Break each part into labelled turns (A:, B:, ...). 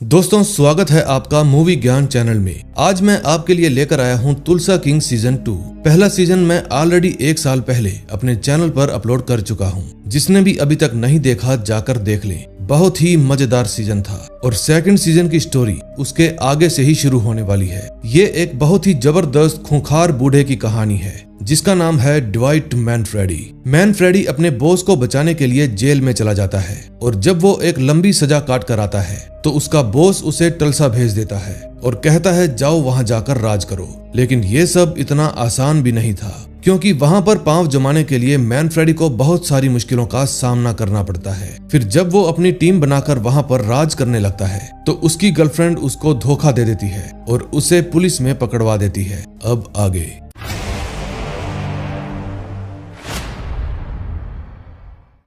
A: दोस्तों, स्वागत है आपका मूवी ज्ञान चैनल में। आज मैं आपके लिए लेकर आया हूं तुलसा किंग सीजन 2। पहला सीजन मैं ऑलरेडी 1 साल पहले अपने चैनल पर अपलोड कर चुका हूं। जिसने भी अभी तक नहीं देखा जाकर देख ले। बहुत ही मजेदार सीजन था और सेकंड सीजन की स्टोरी उसके आगे से ही शुरू होने वाली है। ये एक बहुत ही जबरदस्त खूंखार बूढ़े की कहानी है जिसका नाम है ड्वाइट मैनफ्रेडी। मैनफ्रेडी अपने बॉस को बचाने के लिए जेल में चला जाता है और जब वो एक लंबी सजा काट कर आता है तो उसका बॉस उसे टल्सा भेज देता है और कहता है जाओ वहां जाकर राज करो। लेकिन ये सब इतना आसान भी नहीं था क्योंकि वहां पर पांव जमाने के लिए मैनफ्रेडी को बहुत सारी मुश्किलों का सामना करना पड़ता है। फिर जब वो अपनी टीम बनाकर वहां पर राज करने लगता है तो उसकी गर्लफ्रेंड उसको धोखा दे देती है और उसे पुलिस में पकड़वा देती है। अब आगे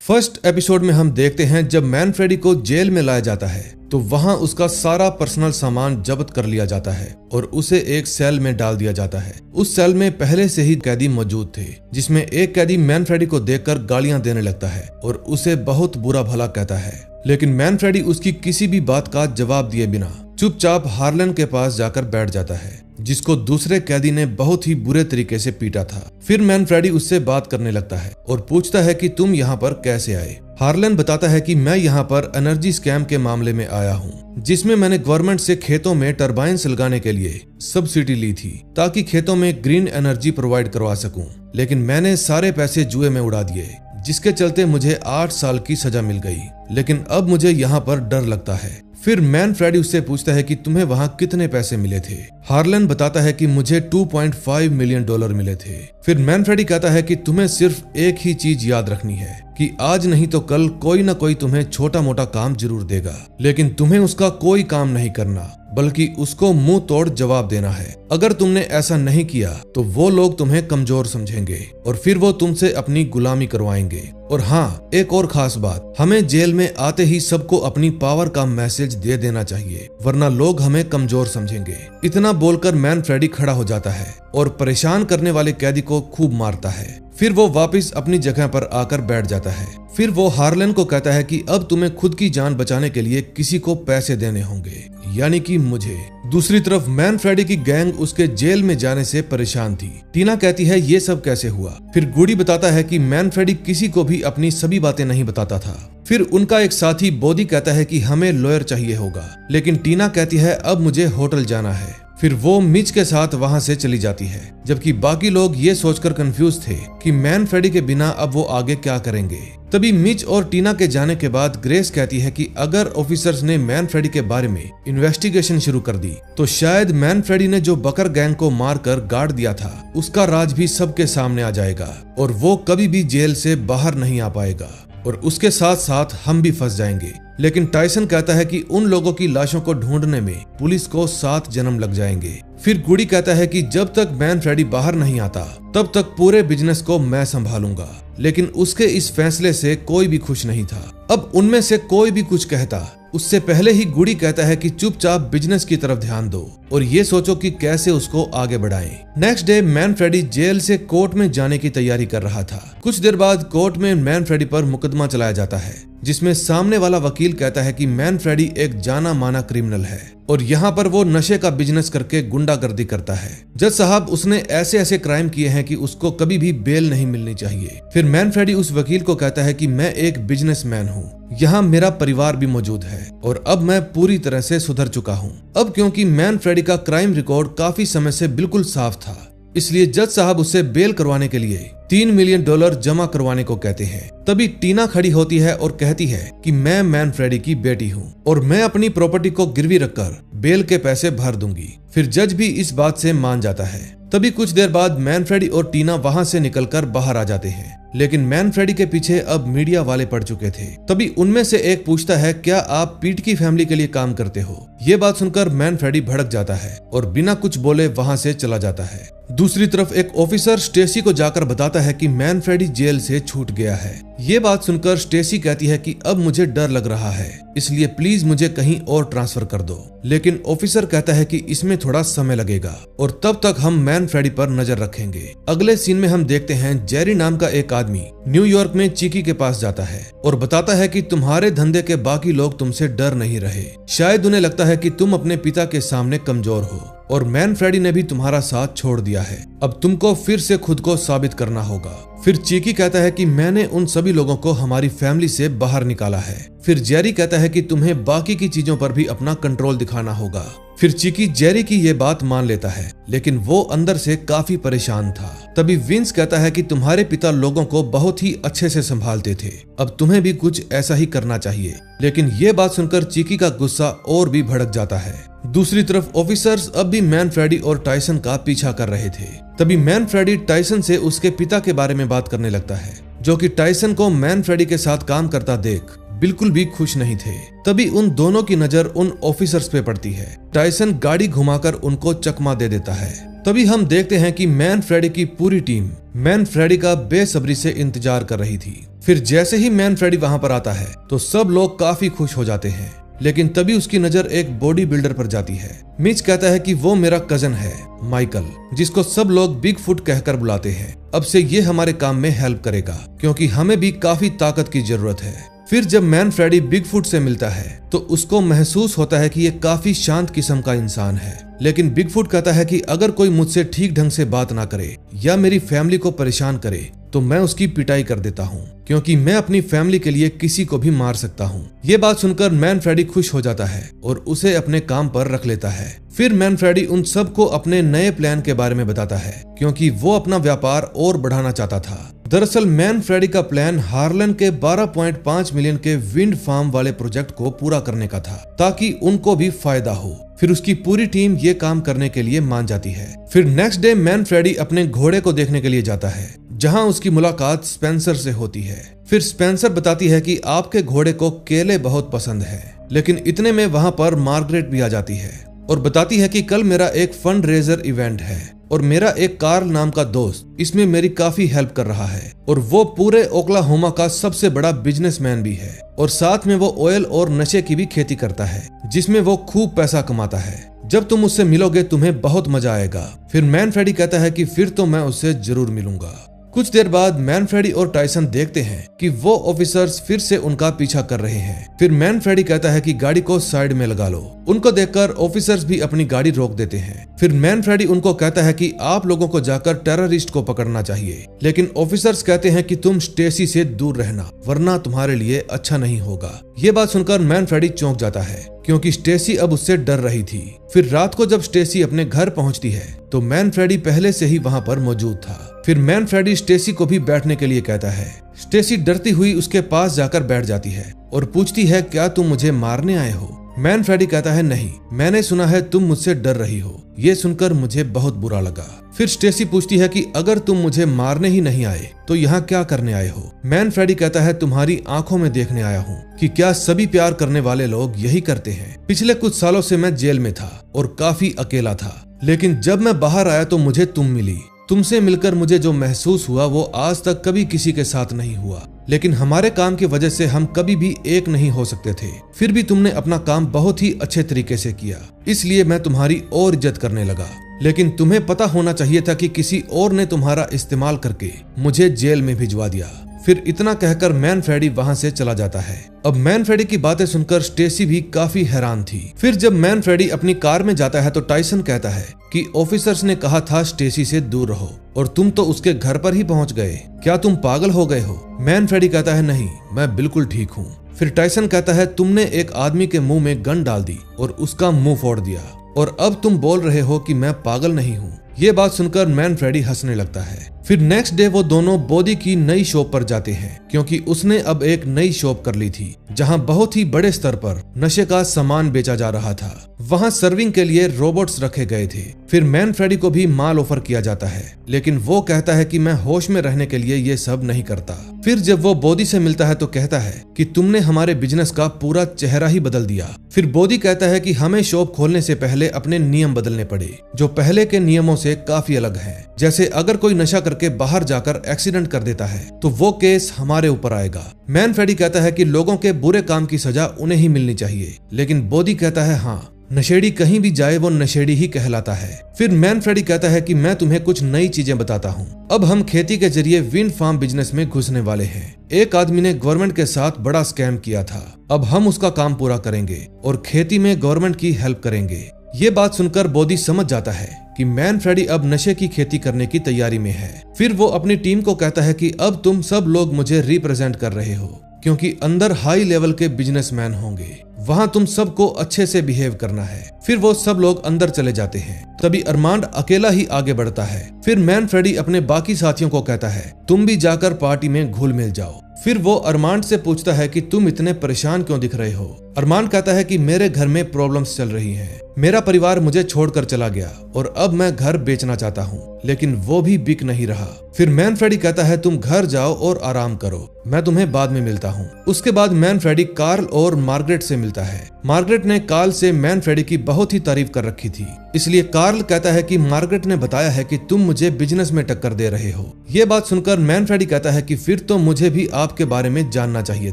A: फर्स्ट एपिसोड में हम देखते हैं जब मैनफ्रेडी को जेल में लाया जाता है तो वहां उसका सारा पर्सनल सामान जब्त कर लिया जाता है और उसे एक सेल में डाल दिया जाता है। उस सेल में पहले से ही कैदी मौजूद थे जिसमें एक कैदी मैनफ्रेडी को देखकर गालियां देने लगता है और उसे बहुत बुरा भला कहता है। लेकिन मैनफ्रेडी उसकी किसी भी बात का जवाब दिए बिना चुपचाप हार्लन के पास जाकर बैठ जाता है जिसको दूसरे कैदी ने बहुत ही बुरे तरीके से पीटा था। फिर मैनफ्रेडी उससे बात करने लगता है और पूछता है कि तुम यहाँ पर कैसे आए। हार्लन बताता है कि मैं यहाँ पर एनर्जी स्कैम के मामले में आया हूँ जिसमें मैंने गवर्नमेंट से खेतों में टरबाइन्स लगाने के लिए सब्सिडी ली थी ताकि खेतों में ग्रीन एनर्जी प्रोवाइड करवा सकूं। लेकिन मैंने सारे पैसे जुए में उड़ा दिए जिसके चलते मुझे 8 साल की सजा मिल गई। लेकिन अब मुझे यहाँ पर डर लगता है। फिर मैनफ्रेडी उससे पूछता है कि तुम्हें वहां कितने पैसे मिले थे। हार्लन बताता है कि मुझे $2.5 मिलियन मिले थे। फिर मैनफ्रेडी कहता है कि तुम्हें सिर्फ एक ही चीज याद रखनी है कि आज नहीं तो कल कोई ना कोई तुम्हें छोटा मोटा काम जरूर देगा, लेकिन तुम्हें उसका कोई काम नहीं करना बल्कि उसको मुंह तोड़ जवाब देना है। अगर तुमने ऐसा नहीं किया तो वो लोग तुम्हें कमजोर समझेंगे और फिर वो तुमसे अपनी गुलामी करवाएंगे। और हाँ, एक और खास बात, हमें जेल में आते ही सबको अपनी पावर का मैसेज दे देना चाहिए वरना लोग हमें कमजोर समझेंगे। इतना बोलकर मैनफ्रेडी खड़ा हो जाता है और परेशान करने वाले कैदी को खूब मारता है। फिर वो वापस अपनी जगह पर आकर बैठ जाता है। फिर वो हार्लन को कहता है कि अब तुम्हें खुद की जान बचाने के लिए किसी को पैसे देने होंगे, यानी कि मुझे। दूसरी तरफ मैनफ्रेडी की गैंग उसके जेल में जाने से परेशान थी। टीना कहती है ये सब कैसे हुआ। फिर गुडी बताता है कि मैनफ्रेडी किसी को भी अपनी सभी बातें नहीं बताता था। फिर उनका एक साथी बोदी कहता है कि हमें लॉयर चाहिए होगा, लेकिन टीना कहती है अब मुझे होटल जाना है। फिर वो मिच के साथ वहां से चली जाती है, जबकि बाकी लोग ये सोचकर कंफ्यूज थे कि मैनफ्रेडी के बिना अब वो आगे क्या करेंगे। तभी मिच और टीना के जाने के बाद ग्रेस कहती है कि अगर ऑफिसर्स ने मैनफ्रेडी के बारे में इन्वेस्टिगेशन शुरू कर दी तो शायद मैनफ्रेडी ने जो बकर गैंग को मारकर गाड़ दिया था उसका राज भी सबके सामने आ जाएगा और वो कभी भी जेल से बाहर नहीं आ पाएगा और उसके साथ साथ हम भी फंस जाएंगे। लेकिन टाइसन कहता है कि उन लोगों की लाशों को ढूंढने में पुलिस को 7 जन्म लग जाएंगे। फिर गुडी कहता है कि जब तक मैनफ्रेडी बाहर नहीं आता तब तक पूरे बिजनेस को मैं संभालूंगा। लेकिन उसके इस फैसले से कोई भी खुश नहीं था। अब उनमें से कोई भी कुछ कहता उससे पहले ही गुडी कहता है कि चुपचाप बिजनेस की तरफ ध्यान दो और ये सोचो कि कैसे उसको आगे बढ़ाएं। नेक्स्ट डे मैनफ्रेडी जेल से कोर्ट में जाने की तैयारी कर रहा था। कुछ देर बाद कोर्ट में मैनफ्रेडी पर मुकदमा चलाया जाता है जिसमें सामने वाला वकील कहता है कि मैनफ्रेडी एक जाना माना क्रिमिनल है और यहाँ पर वो नशे का बिजनेस करके गुंडागर्दी करता है। जज साहब, उसने ऐसे ऐसे क्राइम किए हैं कि उसको कभी भी बेल नहीं मिलनी चाहिए। फिर मैनफ्रेडी उस वकील को कहता है कि मैं एक बिजनेसमैन हूँ, यहाँ मेरा परिवार भी मौजूद है और अब मैं पूरी तरह से सुधर चुका हूँ। अब क्योंकि मैनफ्रेडी का क्राइम रिकॉर्ड काफी समय से बिल्कुल साफ था इसलिए जज साहब उससे बेल करवाने के लिए $3 मिलियन जमा करवाने को कहते हैं। तभी टीना खड़ी होती है और कहती है कि मैं मैनफ्रेडी की बेटी हूँ और मैं अपनी प्रॉपर्टी को गिरवी रखकर बेल के पैसे भर दूंगी। फिर जज भी इस बात से मान जाता है। तभी कुछ देर बाद मैनफ्रेडी और टीना वहां से निकलकर बाहर आ जाते हैं, लेकिन मैनफ्रेडी के पीछे अब मीडिया वाले पड़ चुके थे। तभी उनमें से एक पूछता है क्या आप पीट की फैमिली के लिए काम करते हो। ये बात सुनकर मैनफ्रेडी भड़क जाता है और बिना कुछ बोले वहां से चला जाता है। दूसरी तरफ एक ऑफिसर स्टेसी को जाकर बताता है कि मैन फ्रेडी जेल से छूट गया है। ये बात सुनकर स्टेसी कहती है कि अब मुझे डर लग रहा है, इसलिए प्लीज मुझे कहीं और ट्रांसफर कर दो। लेकिन ऑफिसर कहता है कि इसमें थोड़ा समय लगेगा और तब तक हम मैन फ्रेडी पर नजर रखेंगे। अगले सीन में हम देखते हैं जेरी नाम का एक आदमी न्यूयॉर्क में चिकी के पास जाता है और बताता है कि तुम्हारे धंधे के बाकी लोग तुमसे डर नहीं रहे। शायद उन्हें लगता है कि तुम अपने पिता के सामने कमजोर हो और मैन फ्रेडी ने भी तुम्हारा साथ छोड़ दिया है। अब तुमको फिर से खुद को साबित करना होगा। फिर चिकी कहता है कि मैंने उन सभी लोगों को हमारी फैमिली से बाहर निकाला है। फिर जेरी कहता है कि तुम्हें बाकी की चीजों पर भी अपना कंट्रोल दिखाना होगा। फिर चिकी जेरी की ये बात मान लेता है, लेकिन वो अंदर से काफी परेशान था। तभी विंस कहता है कि तुम्हारे पिता लोगों को बहुत ही अच्छे से संभालते थे, अब तुम्हें भी कुछ ऐसा ही करना चाहिए। लेकिन ये बात सुनकर चिकी का गुस्सा और भी भड़क जाता है। दूसरी तरफ ऑफिसर्स अब भी मैन फ्रेडी और टाइसन का पीछा कर रहे थे। तभी मैन फ्रेडी टाइसन से उसके पिता के बारे में बात करने लगता है, जो कि टाइसन को मैन फ्रेडी के साथ काम करता देख बिल्कुल भी खुश नहीं थे। तभी उन दोनों की नजर उन ऑफिसर्स पे पड़ती है। टाइसन गाड़ी घुमाकर उनको चकमा दे देता है। तभी हम देखते हैं कि मैन फ्रेडी की पूरी टीम मैन फ्रेडी का बेसब्री से इंतजार कर रही थी। फिर जैसे ही मैन फ्रेडी वहां पर आता है तो सब लोग काफी खुश हो जाते हैं। लेकिन तभी उसकी नजर एक बॉडी बिल्डर पर जाती है। मिच कहता है कि वो मेरा कजन है माइकल, जिसको सब लोग बिग फुट कहकर बुलाते हैं। अब से ये हमारे काम में हेल्प करेगा, क्योंकि हमें भी काफी ताकत की जरूरत है। फिर जब मैन फ्रेडी बिग फुट से मिलता है तो उसको महसूस होता है कि ये काफी शांत किस्म का इंसान है। लेकिन बिग फुट कहता है कि अगर कोई मुझसे ठीक ढंग से बात ना करे या मेरी फैमिली को परेशान करे तो मैं उसकी पिटाई कर देता हूँ, क्योंकि मैं अपनी फैमिली के लिए किसी को भी मार सकता हूँ। ये बात सुनकर मैन फ्रेडी खुश हो जाता है और उसे अपने काम पर रख लेता है। फिर मैन फ्रेडी उन सबको अपने नए प्लान के बारे में बताता है, क्योंकि वो अपना व्यापार और बढ़ाना चाहता था। दरअसल मैन फ्रेडी का प्लान हार्लन के 12.5 मिलियन के विंड फार्म वाले प्रोजेक्ट को पूरा करने का था, ताकि उनको भी फायदा हो। फिर उसकी पूरी टीम ये काम करने के लिए मान जाती है। फिर नेक्स्ट डे मैन फ्रेडी अपने घोड़े को देखने के लिए जाता है, जहां उसकी मुलाकात स्पेंसर से होती है। फिर स्पेंसर बताती है कि आपके घोड़े को केले बहुत पसंद है। लेकिन इतने में वहां पर मार्गरेट भी आ जाती है और बताती है कि कल मेरा एक फंड रेजर इवेंट है और मेरा एक कार्ल नाम का दोस्त इसमें मेरी काफी हेल्प कर रहा है और वो पूरे ओक्लाहोमा का सबसे बड़ा बिजनेसमैन भी है और साथ में वो ऑयल और नशे की भी खेती करता है, जिसमें वो खूब पैसा कमाता है। जब तुम उससे मिलोगे तुम्हें बहुत मजा आएगा। फिर मैन फ्रेडी कहता है कि फिर तो मैं उससे जरूर मिलूंगा। कुछ देर बाद मैन फ्रेडी और टाइसन देखते हैं कि वो ऑफिसर्स फिर से उनका पीछा कर रहे हैं। फिर मैन फ्रेडी कहता है कि गाड़ी को साइड में लगा लो। उनको देखकर ऑफिसर्स भी अपनी गाड़ी रोक देते हैं। फिर मैन फ्रेडी उनको कहता है कि आप लोगों को जाकर टेररिस्ट को पकड़ना चाहिए, लेकिन ऑफिसर्स कहते हैं कि तुम स्टेसी से दूर रहना, वरना तुम्हारे लिए अच्छा नहीं होगा। ये बात सुनकर मैन फ्रेडी चौंक जाता है, क्योंकि स्टेसी अब उससे डर रही थी। फिर रात को जब स्टेसी अपने घर पहुंचती है तो मैन फ्रेडी पहले से ही वहां पर मौजूद था। फिर मैन फ्रेडी स्टेसी को भी बैठने के लिए कहता है। स्टेसी डरती हुई उसके पास जाकर बैठ जाती है और पूछती है, क्या तुम मुझे मारने आए हो? मैन फ्रेडी कहता है, नहीं, मैंने सुना है तुम मुझसे डर रही हो। ये सुनकर मुझे बहुत बुरा लगा। फिर स्टेसी पूछती है कि अगर तुम मुझे मारने ही नहीं आए तो यहाँ क्या करने आए हो? मैन फ्रेडी कहता है, तुम्हारी आंखों में देखने आया हूँ कि क्या सभी प्यार करने वाले लोग यही करते हैं। पिछले कुछ सालों से मैं जेल में था और काफी अकेला था, लेकिन जब मैं बाहर आया तो मुझे तुम मिली। तुमसे मिलकर मुझे जो महसूस हुआ वो आज तक कभी किसी के साथ नहीं हुआ, लेकिन हमारे काम की वजह से हम कभी भी एक नहीं हो सकते थे। फिर भी तुमने अपना काम बहुत ही अच्छे तरीके से किया, इसलिए मैं तुम्हारी और इज्जत करने लगा। लेकिन तुम्हें पता होना चाहिए था कि किसी और ने तुम्हारा इस्तेमाल करके मुझे जेल में भिजवा दिया। फिर इतना कहकर मैन फ्रेडी वहां से चला जाता है। अब मैन फ्रेडी की बातें सुनकर स्टेसी भी काफी हैरान थी। फिर जब मैन फ्रेडी अपनी कार में जाता है तो टाइसन कहता है कि ऑफिसर्स ने कहा था स्टेसी से दूर रहो और तुम तो उसके घर पर ही पहुंच गए। क्या तुम पागल हो गए हो? मैन फ्रेडी कहता है, नहीं, मैं बिल्कुल ठीक हूँ। फिर टाइसन कहता है, तुमने एक आदमी के मुंह में गन डाल दी और उसका मुंह फोड़ दिया और अब तुम बोल रहे हो कि मैं पागल नहीं हूँ। ये बात सुनकर मैन फ्रेडी हंसने लगता है। फिर नेक्स्ट डे वो दोनों बोदी की नई शॉप पर जाते हैं, क्योंकि उसने अब एक नई शॉप कर ली थी जहां बहुत ही बड़े स्तर पर नशे का सामान बेचा जा रहा था। वहां सर्विंग के लिए रोबोट्स रखे गए थे। फिर मैन फ्रेडी को भी माल ऑफर किया जाता है, लेकिन वो कहता है कि मैं होश में रहने के लिए ये सब नहीं करता। फिर जब वो बोदी से मिलता है तो कहता है कि तुमने हमारे बिजनेस का पूरा चेहरा ही बदल दिया। फिर बोदी कहता है कि हमें शॉप खोलने से पहले अपने नियम बदलने पड़े, जो पहले के नियमों से से काफी अलग हैं। जैसे अगर कोई नशा करके बाहर जाकर एक्सीडेंट कर देता है तो वो केस हमारे ऊपर आएगा। मैन फ्रेडी कहता है कि लोगों के बुरे काम की सजा उन्हें ही मिलनी चाहिए, लेकिन बोदी कहता है हाँ, नशेड़ी कहीं भी जाए वो नशेड़ी ही कहलाता है। फिर मैन फ्रेडी कहता है कि मैं तुम्हें कुछ नई चीजें बताता हूँ। अब हम खेती के जरिए विंड फार्म बिजनेस में घुसने वाले हैं। एक आदमी ने गवर्नमेंट के साथ बड़ा स्कैम किया था, अब हम उसका काम पूरा करेंगे और खेती में गवर्नमेंट की हेल्प करेंगे। ये बात सुनकर बोदी समझ जाता है कि मैन फ्रेडी अब नशे की खेती करने की तैयारी में है। फिर वो अपनी टीम को कहता है कि अब तुम सब लोग मुझे रिप्रेजेंट कर रहे हो, क्योंकि अंदर हाई लेवल के बिजनेसमैन होंगे, वहां तुम सबको अच्छे से बिहेव करना है। फिर वो सब लोग अंदर चले जाते हैं। तभी अरमांड अकेला ही आगे बढ़ता है। फिर मैन फ्रेडी अपने बाकी साथियों को कहता है तुम भी जाकर पार्टी में घुल मिल जाओ। फिर वो अरमांड से पूछता है कि तुम इतने परेशान क्यों दिख रहे हो। अरमांड कहता है कि मेरे घर में प्रॉब्लम्स चल रही हैं। मेरा परिवार मुझे छोड़कर चला गया और अब मैं घर बेचना चाहता हूँ, लेकिन वो भी बिक नहीं रहा। फिर मैन फ्रेडी कहता है तुम घर जाओ और आराम करो, मैं तुम्हें बाद में मिलता हूँ। उसके बाद मैन फ्रेडी कार्ल और मार्गरेट से मिलता है। मार्गरेट ने कार्ल से मैन फ्रेडी की बहुत ही तारीफ कर रखी थी, इसलिए कार्ल कहता है कि मार्गरेट ने बताया है कि तुम मुझे बिजनेस में टक्कर दे रहे हो। ये बात सुनकर मैन फ्रेडी कहता है कि फिर तो मुझे भी आपके बारे में जानना चाहिए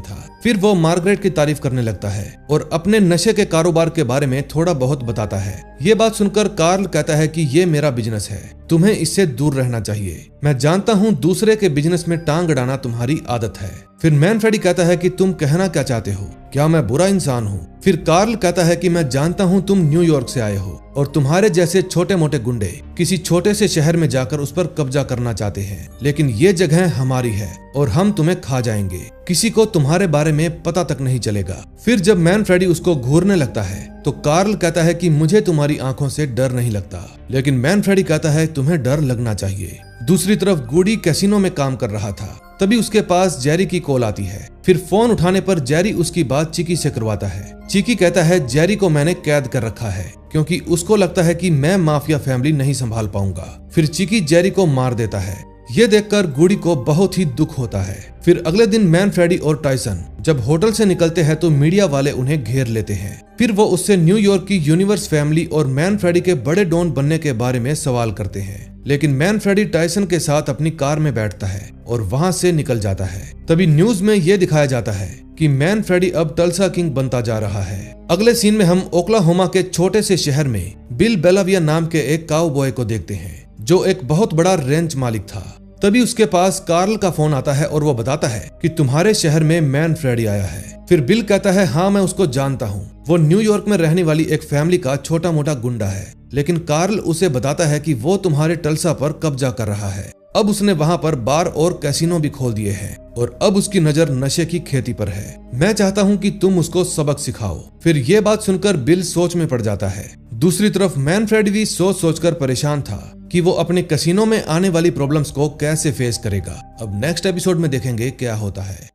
A: था। फिर वो मार्गरेट की तारीफ करने लगता है और अपने नशे के कारोबार के बारे में थोड़ा बहुत बताता है। ये बात सुनकर कार्ल कहता है कि ये मेरा बिजनेस है, तुम्हें इससे दूर रहना चाहिए। मैं जानता हूँ दूसरे के बिजनेस में टांग अड़ाना तुम्हारी आदत है। फिर मैन फ्रेडी कहता है कि तुम कहना क्या चाहते हो, क्या मैं बुरा इंसान हूँ? फिर कार्ल कहता है कि मैं जानता हूँ तुम न्यूयॉर्क से आए हो और तुम्हारे जैसे छोटे मोटे गुंडे किसी छोटे से शहर में जाकर उस पर कब्जा करना चाहते हैं, लेकिन ये जगह हमारी है और हम तुम्हें खा जाएंगे, किसी को तुम्हारे बारे में पता तक नहीं चलेगा। फिर जब मैन फ्रेडी उसको घूरने लगता है तो कार्ल कहता है कि मुझे तुम्हारी आंखों से डर नहीं लगता, लेकिन मैन फ्रेडी कहता है तुम्हें डर लगना चाहिए। दूसरी तरफ गूडी कैसीनो में काम कर रहा था, तभी उसके पास जेरी की कॉल आती है। फिर फोन उठाने पर जेरी उसकी बात चिकी से करवाता है। चिकी कहता है जेरी को मैंने कैद कर रखा है क्योंकि उसको लगता है कि मैं माफिया फैमिली नहीं संभाल पाऊंगा। फिर चिकी जेरी को मार देता है। ये देखकर गूडी को बहुत ही दुख होता है। फिर अगले दिन मैन फ्रेडी और टाइसन जब होटल से निकलते हैं तो मीडिया वाले उन्हें घेर लेते हैं। फिर वो उससे न्यूयॉर्क की यूनिवर्स फैमिली और मैन फ्रेडी के बड़े डॉन बनने के बारे में सवाल करते हैं, लेकिन मैन फ्रेडी टाइसन के साथ अपनी कार में बैठता है और वहां से निकल जाता है। तभी न्यूज में ये दिखाया जाता है कि मैन फ्रेडी अब टल्सा किंग बनता जा रहा है। अगले सीन में हम ओक्लाहोमा के छोटे से शहर में बिल बेलाविया नाम के एक काउबॉय को देखते हैं जो एक बहुत बड़ा रेंच मालिक था। तभी उसके पास कार्ल का फोन आता है और वो बताता है कि तुम्हारे शहर में मैन फ्रेडी आया है। फिर बिल कहता है हाँ मैं उसको जानता हूँ, वो न्यूयॉर्क में रहने वाली एक फैमिली का छोटा मोटा गुंडा है, लेकिन कार्ल उसे बताता है कि वो तुम्हारे टल्सा पर कब्जा कर रहा है। अब उसने वहाँ पर बार और कैसीनो भी खोल दिए हैं और अब उसकी नजर नशे की खेती पर है। मैं चाहता हूँ कि तुम उसको सबक सिखाओ। फिर ये बात सुनकर बिल सोच में पड़ जाता है। दूसरी तरफ मैन फ्रेडी भी सोच सोचकर परेशान था कि वो अपने कैसीनो में आने वाली प्रॉब्लम्स को कैसे फेस करेगा। अब नेक्स्ट एपिसोड में देखेंगे क्या होता है।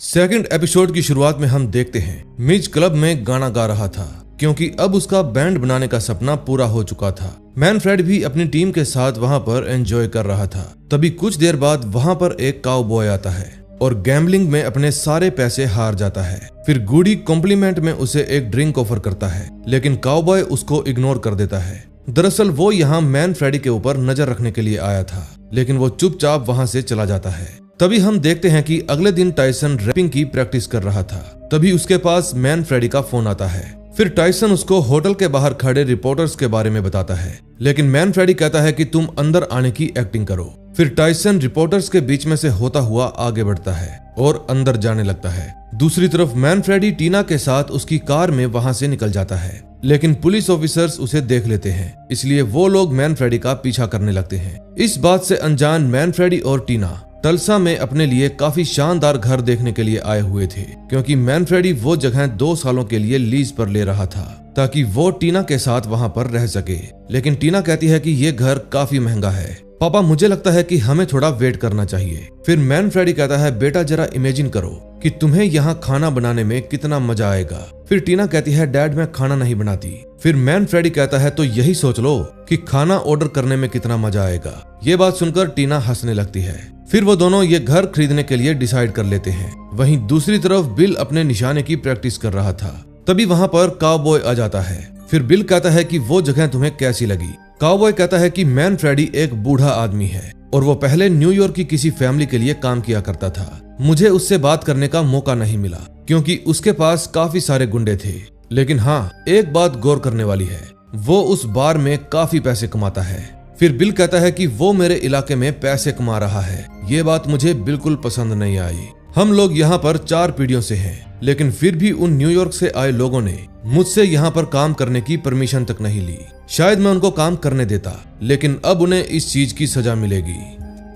A: सेकंड एपिसोड की शुरुआत में हम देखते हैं मिज क्लब में गाना गा रहा था क्योंकि अब उसका बैंड बनाने का सपना पूरा हो चुका था। मैन फ्रेड भी अपनी टीम के साथ वहां पर एंजॉय कर रहा था। तभी कुछ देर बाद वहां पर एक काउबॉय आता है और गैम्बलिंग में अपने सारे पैसे हार जाता है। फिर गूडी कॉम्प्लीमेंट में उसे एक ड्रिंक ऑफर करता है, लेकिन काउबॉय उसको इग्नोर कर देता है। दरअसल वो यहाँ मैन फ्रेडी के ऊपर नजर रखने के लिए आया था, लेकिन वो चुपचाप वहां से चला जाता है। तभी हम देखते हैं कि अगले दिन टाइसन रैपिंग की प्रैक्टिस कर रहा था। तभी उसके पास मैन फ्रेडी का फोन आता है। फिर टाइसन उसको होटल के बाहर खड़े रिपोर्टर्स के बारे में बताता है, लेकिन मैन फ्रेडी कहता है कि तुम अंदर आने की एक्टिंग करो। फिर टाइसन रिपोर्टर्स के बीच में से होता हुआ आगे बढ़ता है और अंदर जाने लगता है। दूसरी तरफ मैन फ्रेडी टीना के साथ उसकी कार में वहां से निकल जाता है, लेकिन पुलिस ऑफिसर्स उसे देख लेते हैं, इसलिए वो लोग मैन फ्रेडी का पीछा करने लगते हैं। इस बात से अनजान मैन फ्रेडी और टीना टल्सा में अपने लिए काफी शानदार घर देखने के लिए आए हुए थे, क्योंकि मैन फ्रेडी वो जगह 2 सालों के लिए लीज पर ले रहा था ताकि वो टीना के साथ वहां पर रह सके। लेकिन टीना कहती है कि ये घर काफी महंगा है, पापा मुझे लगता है कि हमें थोड़ा वेट करना चाहिए। फिर मैन फ्रेडी कहता है बेटा जरा इमेजिन करो कि तुम्हें यहाँ खाना बनाने में कितना मजा आएगा। फिर टीना कहती है डैड मैं खाना नहीं बनाती। फिर मैन फ्रेडी कहता है तो यही सोच लो कि खाना ऑर्डर करने में कितना मजा आएगा। ये बात सुनकर टीना हंसने लगती है। फिर वो दोनों ये घर खरीदने के लिए डिसाइड कर लेते हैं। वहीं दूसरी तरफ बिल अपने निशाने की प्रैक्टिस कर रहा था। तभी वहां पर काउबॉय आ जाता है। फिर बिल कहता है कि वो जगह तुम्हें कैसी लगी। काउबॉय कहता है कि मैन फ्रेडी एक बूढ़ा आदमी है और वो पहले न्यूयॉर्क की किसी फैमिली के लिए काम किया करता था। मुझे उससे बात करने का मौका नहीं मिला क्योंकि उसके पास काफी सारे गुंडे थे। लेकिन हाँ, एक बात गौर करने वाली है, वो उस बार में काफी पैसे कमाता है। फिर बिल कहता है कि वो मेरे इलाके में पैसे कमा रहा है। ये बात मुझे बिल्कुल पसंद नहीं आई। हम लोग यहाँ पर 4 पीढ़ियों से हैं, लेकिन फिर भी उन न्यूयॉर्क से आए लोगों ने मुझसे यहाँ पर काम करने की परमिशन तक नहीं ली। शायद मैं उनको काम करने देता, लेकिन अब उन्हें इस चीज की सजा मिलेगी।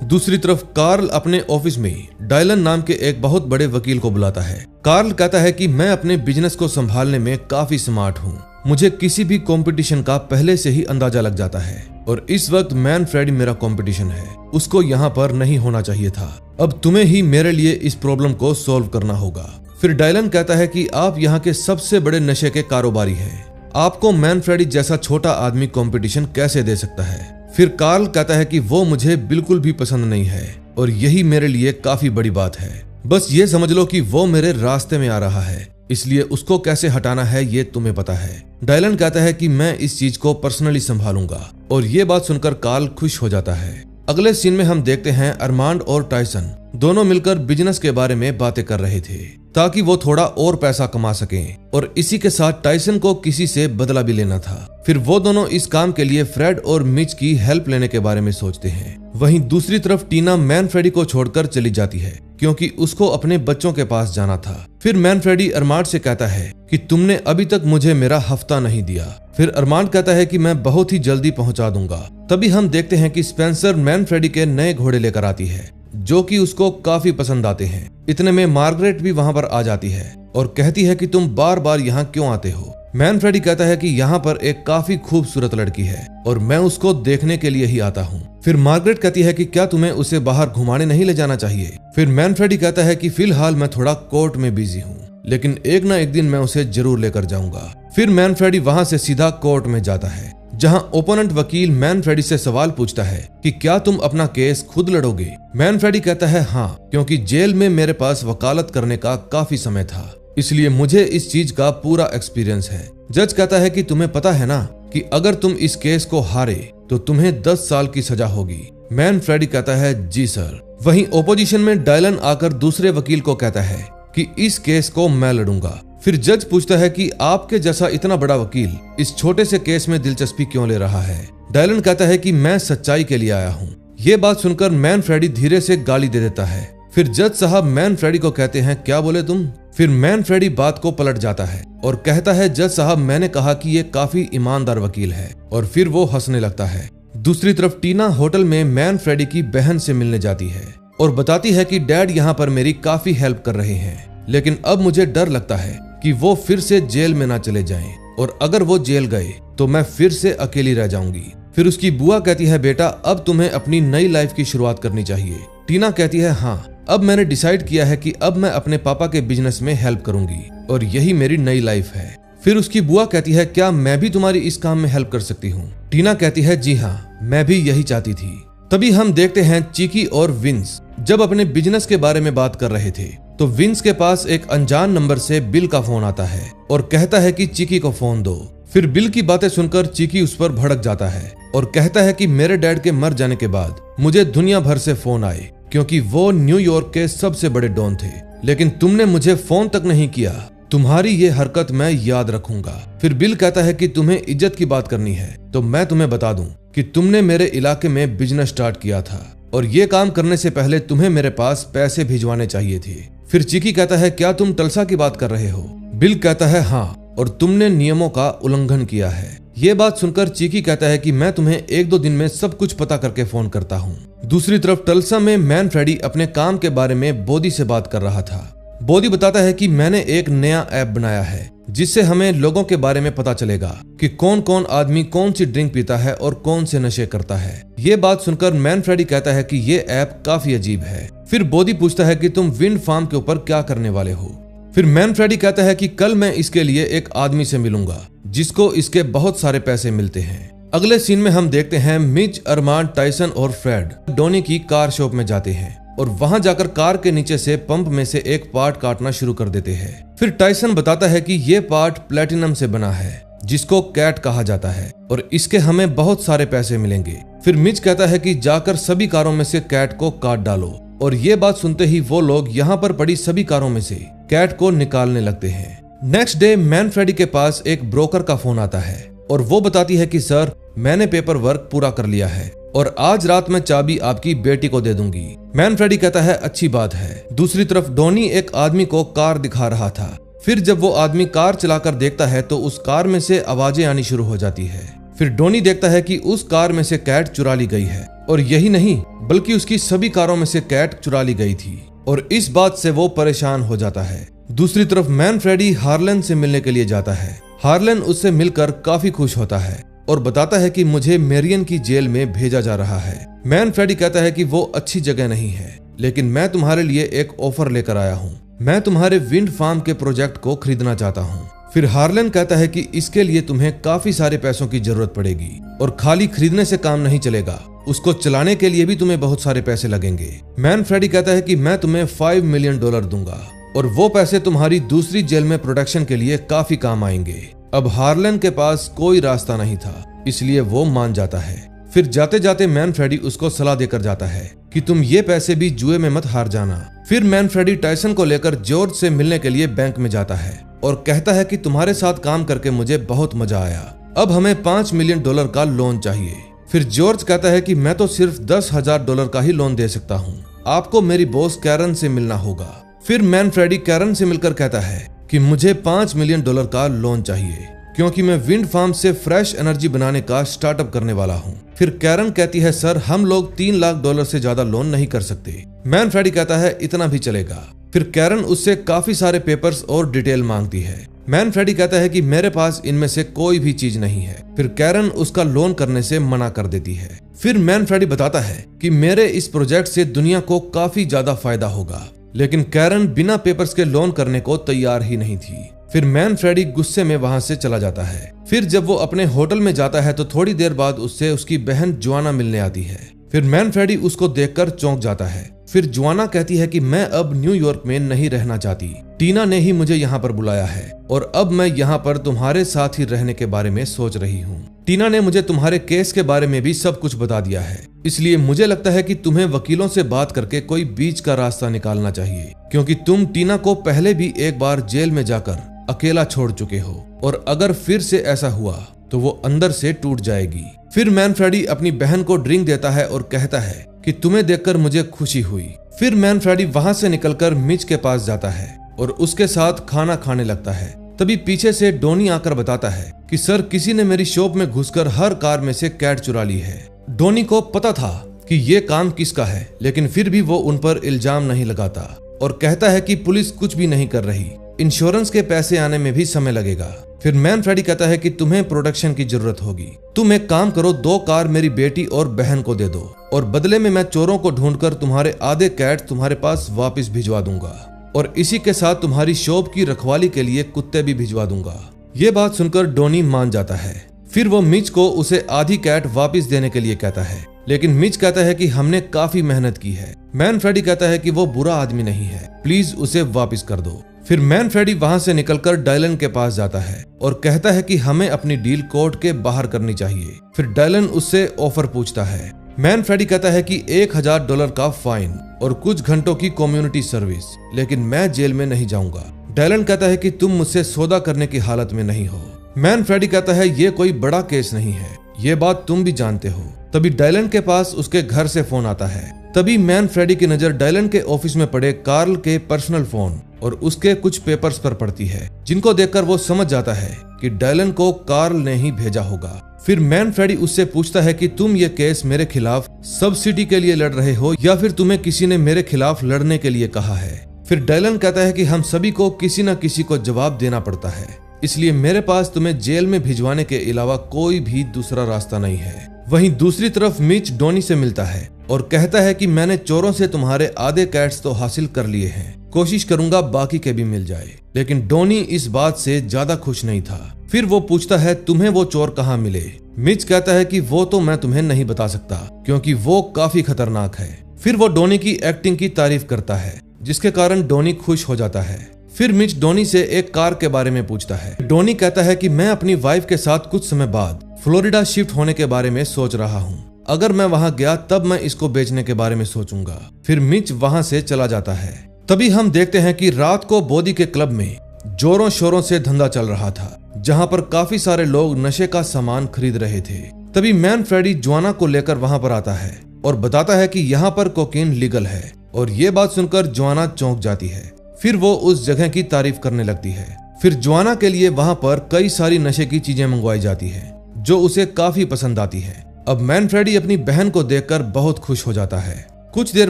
A: दूसरी तरफ कार्ल अपने ऑफिस में डायलन नाम के एक बहुत बड़े वकील को बुलाता है। कार्ल कहता है कि मैं अपने बिजनेस को संभालने में काफी स्मार्ट हूँ। मुझे किसी भी कंपटीशन का पहले से ही अंदाजा लग जाता है और इस वक्त मैन फ्रेडी मेरा कंपटीशन है। उसको यहाँ पर नहीं होना चाहिए था। अब तुम्हें ही मेरे लिए इस प्रॉब्लम को सॉल्व करना होगा। फिर डायलन कहता है कि आप यहाँ के सबसे बड़े नशे के कारोबारी हैं। आपको मैन फ्रेडी जैसा छोटा आदमी कंपटीशन कैसे दे सकता है। फिर कार्ल कहता है कि वो मुझे बिल्कुल भी पसंद नहीं है और यही मेरे लिए काफी बड़ी बात है। बस ये समझ लो कि वो मेरे रास्ते में आ रहा है, इसलिए उसको कैसे हटाना है ये तुम्हें पता है। डायलन कहता है कि मैं इस चीज को पर्सनली संभालूंगा और ये बात सुनकर कार्ल खुश हो जाता है। अगले सीन में हम देखते हैं अरमांड और टाइसन दोनों मिलकर बिजनेस के बारे में बातें कर रहे थे ताकि वो थोड़ा और पैसा कमा सकें और इसी के साथ टाइसन को किसी से बदला भी लेना था। फिर वो दोनों इस काम के लिए फ्रेड और मिच की हेल्प लेने के बारे में सोचते हैं। वहीं दूसरी तरफ टीना मैन फ्रेडी को छोड़कर चली जाती है क्योंकि उसको अपने बच्चों के पास जाना था। फिर मैन फ्रेडी अरमांड से कहता है कि तुमने अभी तक मुझे मेरा हफ्ता नहीं दिया। फिर अरमांड कहता है कि मैं बहुत ही जल्दी पहुंचा दूंगा। तभी हम देखते हैं कि स्पेंसर मैन फ्रेडी के नए घोड़े लेकर आती है जो कि उसको काफी पसंद आते हैं। इतने में मार्गरेट भी वहां पर आ जाती है और कहती है कि तुम बार बार यहाँ क्यों आते हो। मैन फ्रेडी कहता है कि यहाँ पर एक काफी खूबसूरत लड़की है और मैं उसको देखने के लिए ही आता हूँ। फिर मार्गरेट कहती है कि क्या तुम्हें उसे बाहर घुमाने नहीं ले जाना चाहिए। फिर मैन फ्रेडी कहता है कि फिलहाल मैं थोड़ा कोर्ट में बिजी हूँ, लेकिन एक ना एक दिन मैं उसे जरूर लेकर जाऊंगा। फिर मैन फ्रेडी वहां से सीधा कोर्ट में जाता है जहां ओपोनेंट वकील मैन फ्रेडी से सवाल पूछता है कि क्या तुम अपना केस खुद लड़ोगे। मैन फ्रेडी कहता है हाँ, क्योंकि जेल में मेरे पास वकालत करने का काफी समय था, इसलिए मुझे इस चीज का पूरा एक्सपीरियंस है। जज कहता है कि तुम्हें पता है ना कि अगर तुम इस केस को हारे तो तुम्हें 10 साल की सजा होगी। मैन फ्रेडी कहता है जी सर। वहीं ओपोजिशन में डायलन आकर दूसरे वकील को कहता है कि इस केस को मैं लड़ूंगा। फिर जज पूछता है कि आपके जैसा इतना बड़ा वकील इस छोटे से केस में दिलचस्पी क्यों ले रहा है। डायलन कहता है कि मैं सच्चाई के लिए आया हूँ। ये बात सुनकर मैन फ्रेडी धीरे से गाली दे देता है। फिर जज साहब मैन फ्रेडी को कहते हैं क्या बोले तुम। फिर मैन फ्रेडी बात को पलट जाता है और कहता है जज साहब मैंने कहा कि ये काफी ईमानदार वकील है, और फिर वो हंसने लगता है। दूसरी तरफ टीना होटल में मैन फ्रेडी की बहन से मिलने जाती है और बताती है कि डैड यहाँ पर मेरी काफी हेल्प कर रहे हैं, लेकिन अब मुझे डर लगता है कि वो फिर से जेल में ना चले जाएं, और अगर वो जेल गए तो मैं फिर से अकेली रह जाऊंगी। फिर उसकी बुआ कहती है बेटा अब तुम्हें अपनी नई लाइफ की शुरुआत करनी चाहिए। टीना कहती है हाँ, अब मैंने डिसाइड किया है कि अब मैं अपने पापा के बिजनेस में हेल्प करूंगी और यही मेरी नई लाइफ है। फिर उसकी बुआ कहती है क्या मैं भी तुम्हारी इस काम में हेल्प कर सकती हूँ। टीना कहती है जी हाँ, मैं भी यही चाहती थी। तभी हम देखते हैं चिकी और विंस जब अपने बिजनेस के बारे में बात कर रहे थे तो विंस के पास एक अनजान नंबर से बिल का फोन आता है और कहता है कि चिकी को फोन दो। फिर बिल की बातें सुनकर चिकी उस पर भड़क जाता है और कहता है कि मेरे डैड के मर जाने के बाद मुझे दुनिया भर से फोन आए क्योंकि वो न्यूयॉर्क के सबसे बड़े डॉन थे, लेकिन तुमने मुझे फोन तक नहीं किया। तुम्हारी ये हरकत मैं याद रखूंगा। फिर बिल कहता है कि तुम्हें इज्जत की बात करनी है तो मैं तुम्हें बता दूं कि तुमने मेरे इलाके में बिजनेस स्टार्ट किया था और ये काम करने से पहले तुम्हें मेरे पास पैसे भिजवाने चाहिए थे। फिर चिकी कहता है क्या तुम टल्सा की बात कर रहे हो। बिल कहता है हाँ, और तुमने नियमों का उल्लंघन किया है। ये बात सुनकर चिकी कहता है कि मैं तुम्हें 1-2 दिन में सब कुछ पता करके फोन करता हूँ। दूसरी तरफ टल्सा में मैन फ्रेडी अपने काम के बारे में बोदी से बात कर रहा था। बोदी बताता है कि मैंने एक नया ऐप बनाया है जिससे हमें लोगों के बारे में पता चलेगा कि कौन कौन आदमी कौन सी ड्रिंक पीता है और कौन से नशे करता है। ये बात सुनकर मैन फ्रेडी कहता है कि ये ऐप काफी अजीब है। फिर बोदी पूछता है कि तुम विंड फार्म के ऊपर क्या करने वाले हो। फिर मैन फ्रेडी कहता है कि कल मैं इसके लिए एक आदमी से मिलूंगा जिसको इसके बहुत सारे पैसे मिलते हैं। अगले सीन में हम देखते हैं मिच, अरमान, टाइसन और फ्रेड डोनी की कार शॉप में जाते हैं और वहां जाकर कार के नीचे से पंप में से एक पार्ट काटना शुरू कर देते हैं। फिर टाइसन बताता है कि ये पार्ट प्लेटिनम से बना है जिसको कैट कहा जाता है, और इसके हमें बहुत सारे पैसे मिलेंगे। फिर मिच कहता है कि जाकर सभी कारों में से कैट को काट डालो, और ये बात सुनते ही वो लोग यहाँ पर पड़ी सभी कारों में से कैट को निकालने लगते हैं। नेक्स्ट डे मैनफ्रेडी के पास एक ब्रोकर का फोन आता है और वो बताती है कि सर, मैंने पेपर वर्क पूरा कर लिया है और आज रात में चाबी आपकी बेटी को दे दूंगी। मैनफ्रेडी कहता है अच्छी बात है। दूसरी तरफ डोनी एक आदमी को कार दिखा रहा था। फिर जब वो आदमी कार चलाकर देखता है तो उस कार में से आवाजें आनी शुरू हो जाती है। फिर डोनी देखता है कि उस कार में से कैट चुरा ली गई है, और यही नहीं बल्कि उसकी सभी कारों में से कैट चुरा ली गई थी, और इस बात से वो परेशान हो जाता है। दूसरी तरफ मैनफ्रेडी हार्लेन से मिलने के लिए जाता है। हार्लेन उससे मिलकर काफी खुश होता है और बताता है कि मुझे मेरियन की जेल में भेजा जा रहा है। मैनफ्रेडी कहता है कि वो अच्छी जगह नहीं है, लेकिन मैं तुम्हारे लिए एक ऑफर लेकर आया हूँ। मैं तुम्हारे विंड फार्म के प्रोजेक्ट को खरीदना चाहता हूँ। फिर हार्लेन कहता है कि इसके लिए तुम्हें काफी सारे पैसों की जरूरत पड़ेगी, और खाली खरीदने से काम नहीं चलेगा, उसको चलाने के लिए भी तुम्हें बहुत सारे पैसे लगेंगे। मैनफ्रेडी कहता है कि मैं तुम्हें $5 मिलियन दूंगा, और वो पैसे तुम्हारी दूसरी जेल में प्रोडक्शन के लिए काफी काम आएंगे। अब हार्लेन के पास कोई रास्ता नहीं था, इसलिए वो मान जाता है। फिर जाते जाते मैनफ्रेडी उसको सलाह देकर जाता है कि तुम ये पैसे भी जुए में मत हार जाना। फिर मैनफ्रेडी टायसन को लेकर जॉर्ज से मिलने के लिए बैंक में जाता है और कहता है कि तुम्हारे साथ काम करके मुझे बहुत मजा आया, अब हमें $5 मिलियन का लोन चाहिए। फिर जॉर्ज कहता है कि मैं तो सिर्फ $10,000 का ही लोन दे सकता हूँ, आपको मेरी बॉस कैरन से मिलना होगा। फिर मैनफ्रेडी कैरन से मिलकर कहता है कि मुझे $5 मिलियन का लोन चाहिए, क्योंकि मैं विंड फार्म से फ्रेश एनर्जी बनाने का स्टार्टअप करने वाला हूँ। फिर कैरन कहती है सर, हम लोग $3 लाख से ज्यादा लोन नहीं कर सकते। मैनफ्रेडी कहता है इतना भी चलेगा। फिर कैरन उससे काफी सारे पेपर्स और डिटेल मांगती है। मैनफ्रेडी कहता है कि मेरे पास इनमें से कोई भी चीज नहीं है। फिर कैरन उसका लोन करने से मना कर देती है। फिर मैनफ्रेडी बताता है कि मेरे इस प्रोजेक्ट से दुनिया को काफी ज्यादा फायदा होगा, लेकिन कैरन बिना पेपर्स के लोन करने को तैयार ही नहीं थी। फिर मैनफ्रेडी गुस्से में वहां से चला जाता है। फिर जब वो अपने होटल में जाता है तो थोड़ी देर बाद उससे उसकी बहन जोआना मिलने आती है। फिर मैनफ्रेडी उसको देखकर चौंक जाता है। फिर जोआना कहती है कि मैं अब न्यूयॉर्क में नहीं रहना चाहती, टीना ने ही मुझे यहाँ पर बुलाया है और अब मैं यहाँ पर तुम्हारे साथ ही रहने के बारे में सोच रही हूँ। टीना ने मुझे तुम्हारे केस के बारे में भी सब कुछ बता दिया है, इसलिए मुझे लगता है कि तुम्हें वकीलों से बात करके कोई बीच का रास्ता निकालना चाहिए, क्योंकि तुम टीना को पहले भी एक बार जेल में जाकर अकेला छोड़ चुके हो, और अगर फिर से ऐसा हुआ तो वो अंदर से टूट जाएगी। फिर मैनफ्रेडी अपनी बहन को ड्रिंक देता है और कहता है कि तुम्हें देखकर मुझे खुशी हुई। फिर मैनफ्रेडी वहां से निकलकर मिच के पास जाता है और उसके साथ खाना खाने लगता है। तभी पीछे से डोनी आकर बताता है कि सर, किसी ने मेरी शॉप में घुसकर हर कार में से कैट चुरा ली है। डोनी को पता था कि ये काम किसका है, लेकिन फिर भी वो उन पर इल्जाम नहीं लगाता और कहता है कि पुलिस कुछ भी नहीं कर रही, इंश्योरेंस के पैसे आने में भी समय लगेगा। फिर मैनफ्रेडी कहता है कि तुम्हें प्रोडक्शन की जरूरत होगी, तुम एक काम करो, 2 कार मेरी बेटी और बहन को दे दो और बदले में मैं चोरों को ढूंढकर तुम्हारे आधे कैट तुम्हारे पास वापस भिजवा दूंगा, और इसी के साथ तुम्हारी शॉप की रखवाली के लिए कुत्ते भी भिजवा दूंगा। ये बात सुनकर डोनी मान जाता है। फिर वो मिच को उसे आधी कैट वापस देने के लिए कहता है, लेकिन मिच कहता है कि हमने काफी मेहनत की है। मैनफ्रेडी कहता है कि वो बुरा आदमी नहीं है, प्लीज उसे वापस कर दो। फिर मैनफ्रेडी वहां से निकलकर डायलन के पास जाता है और कहता है कि हमें अपनी डील कोर्ट के बाहर करनी चाहिए। फिर डायलन उससे ऑफर पूछता है। मैनफ्रेडी कहता है कि $1,000 का फाइन और कुछ घंटों की कम्युनिटी सर्विस, लेकिन मैं जेल में नहीं जाऊंगा। डायलन कहता है कि तुम मुझसे सौदा करने की हालत में नहीं हो। मैनफ्रेडी कहता है ये कोई बड़ा केस नहीं है, ये बात तुम भी जानते हो। तभी डायलन के पास उसके घर से फोन आता है। तभी मैनफ्रेडी की नजर डायलन के ऑफिस में पड़े कार्ल के पर्सनल फोन और उसके कुछ पेपर्स पर पड़ती है, जिनको देखकर वो समझ जाता है कि डायलन को कार्ल ने ही भेजा होगा। फिर मैनफ्रेडी उससे पूछता है कि तुम ये केस मेरे खिलाफ सब्सिडी के लिए लड़ रहे हो या फिर तुम्हें किसी ने मेरे खिलाफ लड़ने के लिए कहा है। फिर डायलन कहता है कि हम सभी को किसी न किसी को जवाब देना पड़ता है, इसलिए मेरे पास तुम्हें जेल में भिजवाने के अलावा कोई भी दूसरा रास्ता नहीं है। वहीं दूसरी तरफ मिच डोनी से मिलता है और कहता है कि मैंने चोरों से तुम्हारे आधे कैट्स तो हासिल कर लिए हैं, कोशिश करूंगा बाकी के भी मिल जाए। लेकिन डोनी इस बात से ज्यादा खुश नहीं था। फिर वो पूछता है तुम्हें वो चोर कहाँ मिले। मिच कहता है कि वो तो मैं तुम्हें नहीं बता सकता क्योंकि वो काफी खतरनाक है। फिर वो डोनी की एक्टिंग की तारीफ करता है, जिसके कारण डोनी खुश हो जाता है। फिर मिच डोनी से एक कार के बारे में पूछता है। डोनी कहता है कि मैं अपनी वाइफ के साथ कुछ समय बाद फ्लोरिडा शिफ्ट होने के बारे में सोच रहा हूँ। अगर मैं वहां गया तब मैं इसको बेचने के बारे में सोचूंगा। फिर मिच वहां से चला जाता है। तभी हम देखते हैं कि रात को बोदी के क्लब में जोरों शोरों से धंधा चल रहा था, जहां पर काफी सारे लोग नशे का सामान खरीद रहे थे। तभी मैन फ्रेडी जोआना को लेकर वहां पर आता है और बताता है कि यहाँ पर कोकीन लीगल है। और ये बात सुनकर जोआना चौंक जाती है। फिर वो उस जगह की तारीफ करने लगती है। फिर जोआना के लिए वहां पर कई सारी नशे की चीजें मंगवाई जाती है जो उसे काफी पसंद आती है। अब मैन फ्रेडी अपनी बहन को देखकर बहुत खुश हो जाता है। कुछ देर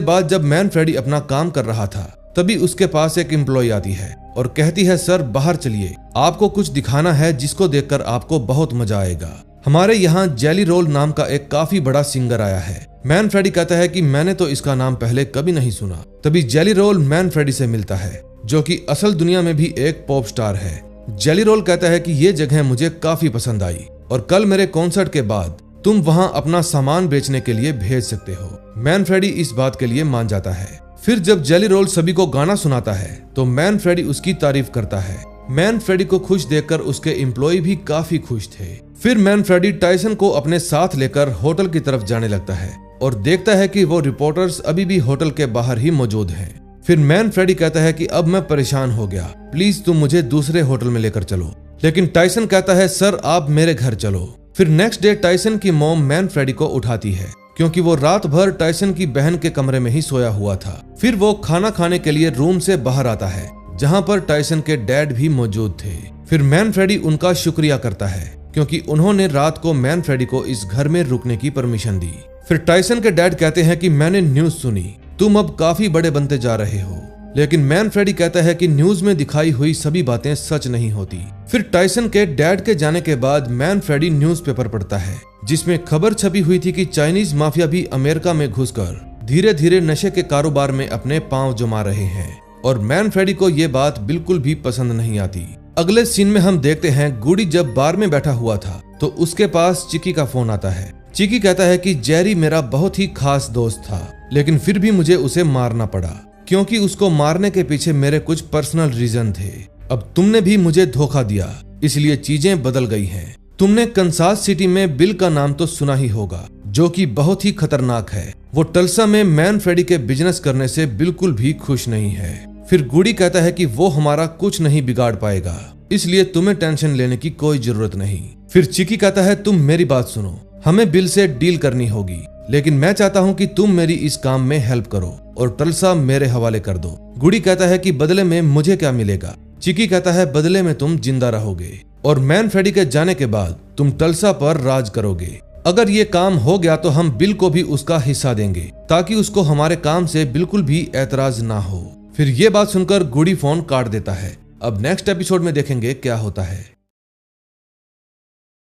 A: बाद जब मैन फ्रेडी अपना काम कर रहा था, तभी उसके पास एक एम्प्लॉय आती है और कहती है, सर बाहर चलिए, आपको कुछ दिखाना है जिसको देखकर आपको बहुत मजा आएगा। हमारे यहाँ जेली रोल नाम का एक काफी बड़ा सिंगर आया है। मैन फ्रेडी कहता है कि मैंने तो इसका नाम पहले कभी नहीं सुना। तभी जेली रोल मैन फ्रेडी से मिलता है, जो कि असल दुनिया में भी एक पॉप स्टार है। जेली रोल कहता है कि ये जगह मुझे काफी पसंद आई और कल मेरे कॉन्सर्ट के बाद तुम वहां अपना सामान बेचने के लिए भेज सकते हो। मैन फ्रेडी इस बात के लिए मान जाता है। फिर जब जेली रोल सभी को गाना सुनाता है तो मैन फ्रेडी उसकी तारीफ करता है। मैन फ्रेडी को खुश देखकर उसके एम्प्लॉय भी काफी खुश थे। फिर मैन फ्रेडी टाइसन को अपने साथ लेकर होटल की तरफ जाने लगता है और देखता है कि वो रिपोर्टर्स अभी भी होटल के बाहर ही मौजूद हैं। फिर मैन फ्रेडी कहता है कि अब मैं परेशान हो गया, प्लीज तुम मुझे दूसरे होटल में लेकर चलो। लेकिन टाइसन कहता है, सर आप मेरे घर चलो। फिर नेक्स्ट डे टाइसन की मॉम मैन फ्रेडी को उठाती है क्योंकि वो रात भर टाइसन की बहन के कमरे में ही सोया हुआ था। फिर वो खाना खाने के लिए रूम से बाहर आता है, जहां पर टाइसन के डैड भी मौजूद थे। फिर मैन फ्रेडी उनका शुक्रिया करता है क्योंकि उन्होंने रात को मैन फ्रेडी को इस घर में रुकने की परमिशन दी। फिर टाइसन के डैड कहते हैं कि मैंने न्यूज सुनी, तुम अब काफी बड़े बनते जा रहे हो। लेकिन मैन फ्रेडी कहता है कि न्यूज में दिखाई हुई सभी बातें सच नहीं होती। फिर टाइसन के डैड के जाने के बाद मैन फ्रेडी न्यूज़पेपर पढ़ता है, जिसमें खबर छपी हुई थी कि चाइनीज माफिया भी अमेरिका में घुसकर धीरे धीरे नशे के कारोबार में अपने पांव जमा रहे हैं। और मैन फ्रेडी को ये बात बिल्कुल भी पसंद नहीं आती। अगले सीन में हम देखते हैं गुडी जब बार में बैठा हुआ था तो उसके पास चिकी का फोन आता है। चिकी कहता है कि जेरी मेरा बहुत ही खास दोस्त था, लेकिन फिर भी मुझे उसे मारना पड़ा क्योंकि उसको मारने के पीछे मेरे कुछ पर्सनल रीजन थे। अब तुमने भी मुझे धोखा दिया, इसलिए चीजें बदल गई हैं। तुमने कंसास सिटी में बिल का नाम तो सुना ही होगा, जो कि बहुत ही खतरनाक है। वो टल्सा में मैन फ्रेडी के बिजनेस करने से बिल्कुल भी खुश नहीं है। फिर गुडी कहता है कि वो हमारा कुछ नहीं बिगाड़ पाएगा, इसलिए तुम्हें टेंशन लेने की कोई जरूरत नहीं। फिर चिकी कहता है, तुम मेरी बात सुनो, हमें बिल से डील करनी होगी, लेकिन मैं चाहता हूं कि तुम मेरी इस काम में हेल्प करो और टल्सा मेरे हवाले कर दो। गुडी कहता है कि बदले में मुझे क्या मिलेगा। चिकी कहता है, बदले में तुम जिंदा रहोगे और मैन फ्रेडी के जाने के बाद तुम टल्सा पर राज करोगे। अगर ये काम हो गया तो हम बिल को भी उसका हिस्सा देंगे, ताकि उसको हमारे काम से बिल्कुल भी ऐतराज ना हो। फिर ये बात सुनकर गुडी फोन काट देता है। अब नेक्स्ट एपिसोड में देखेंगे क्या होता है।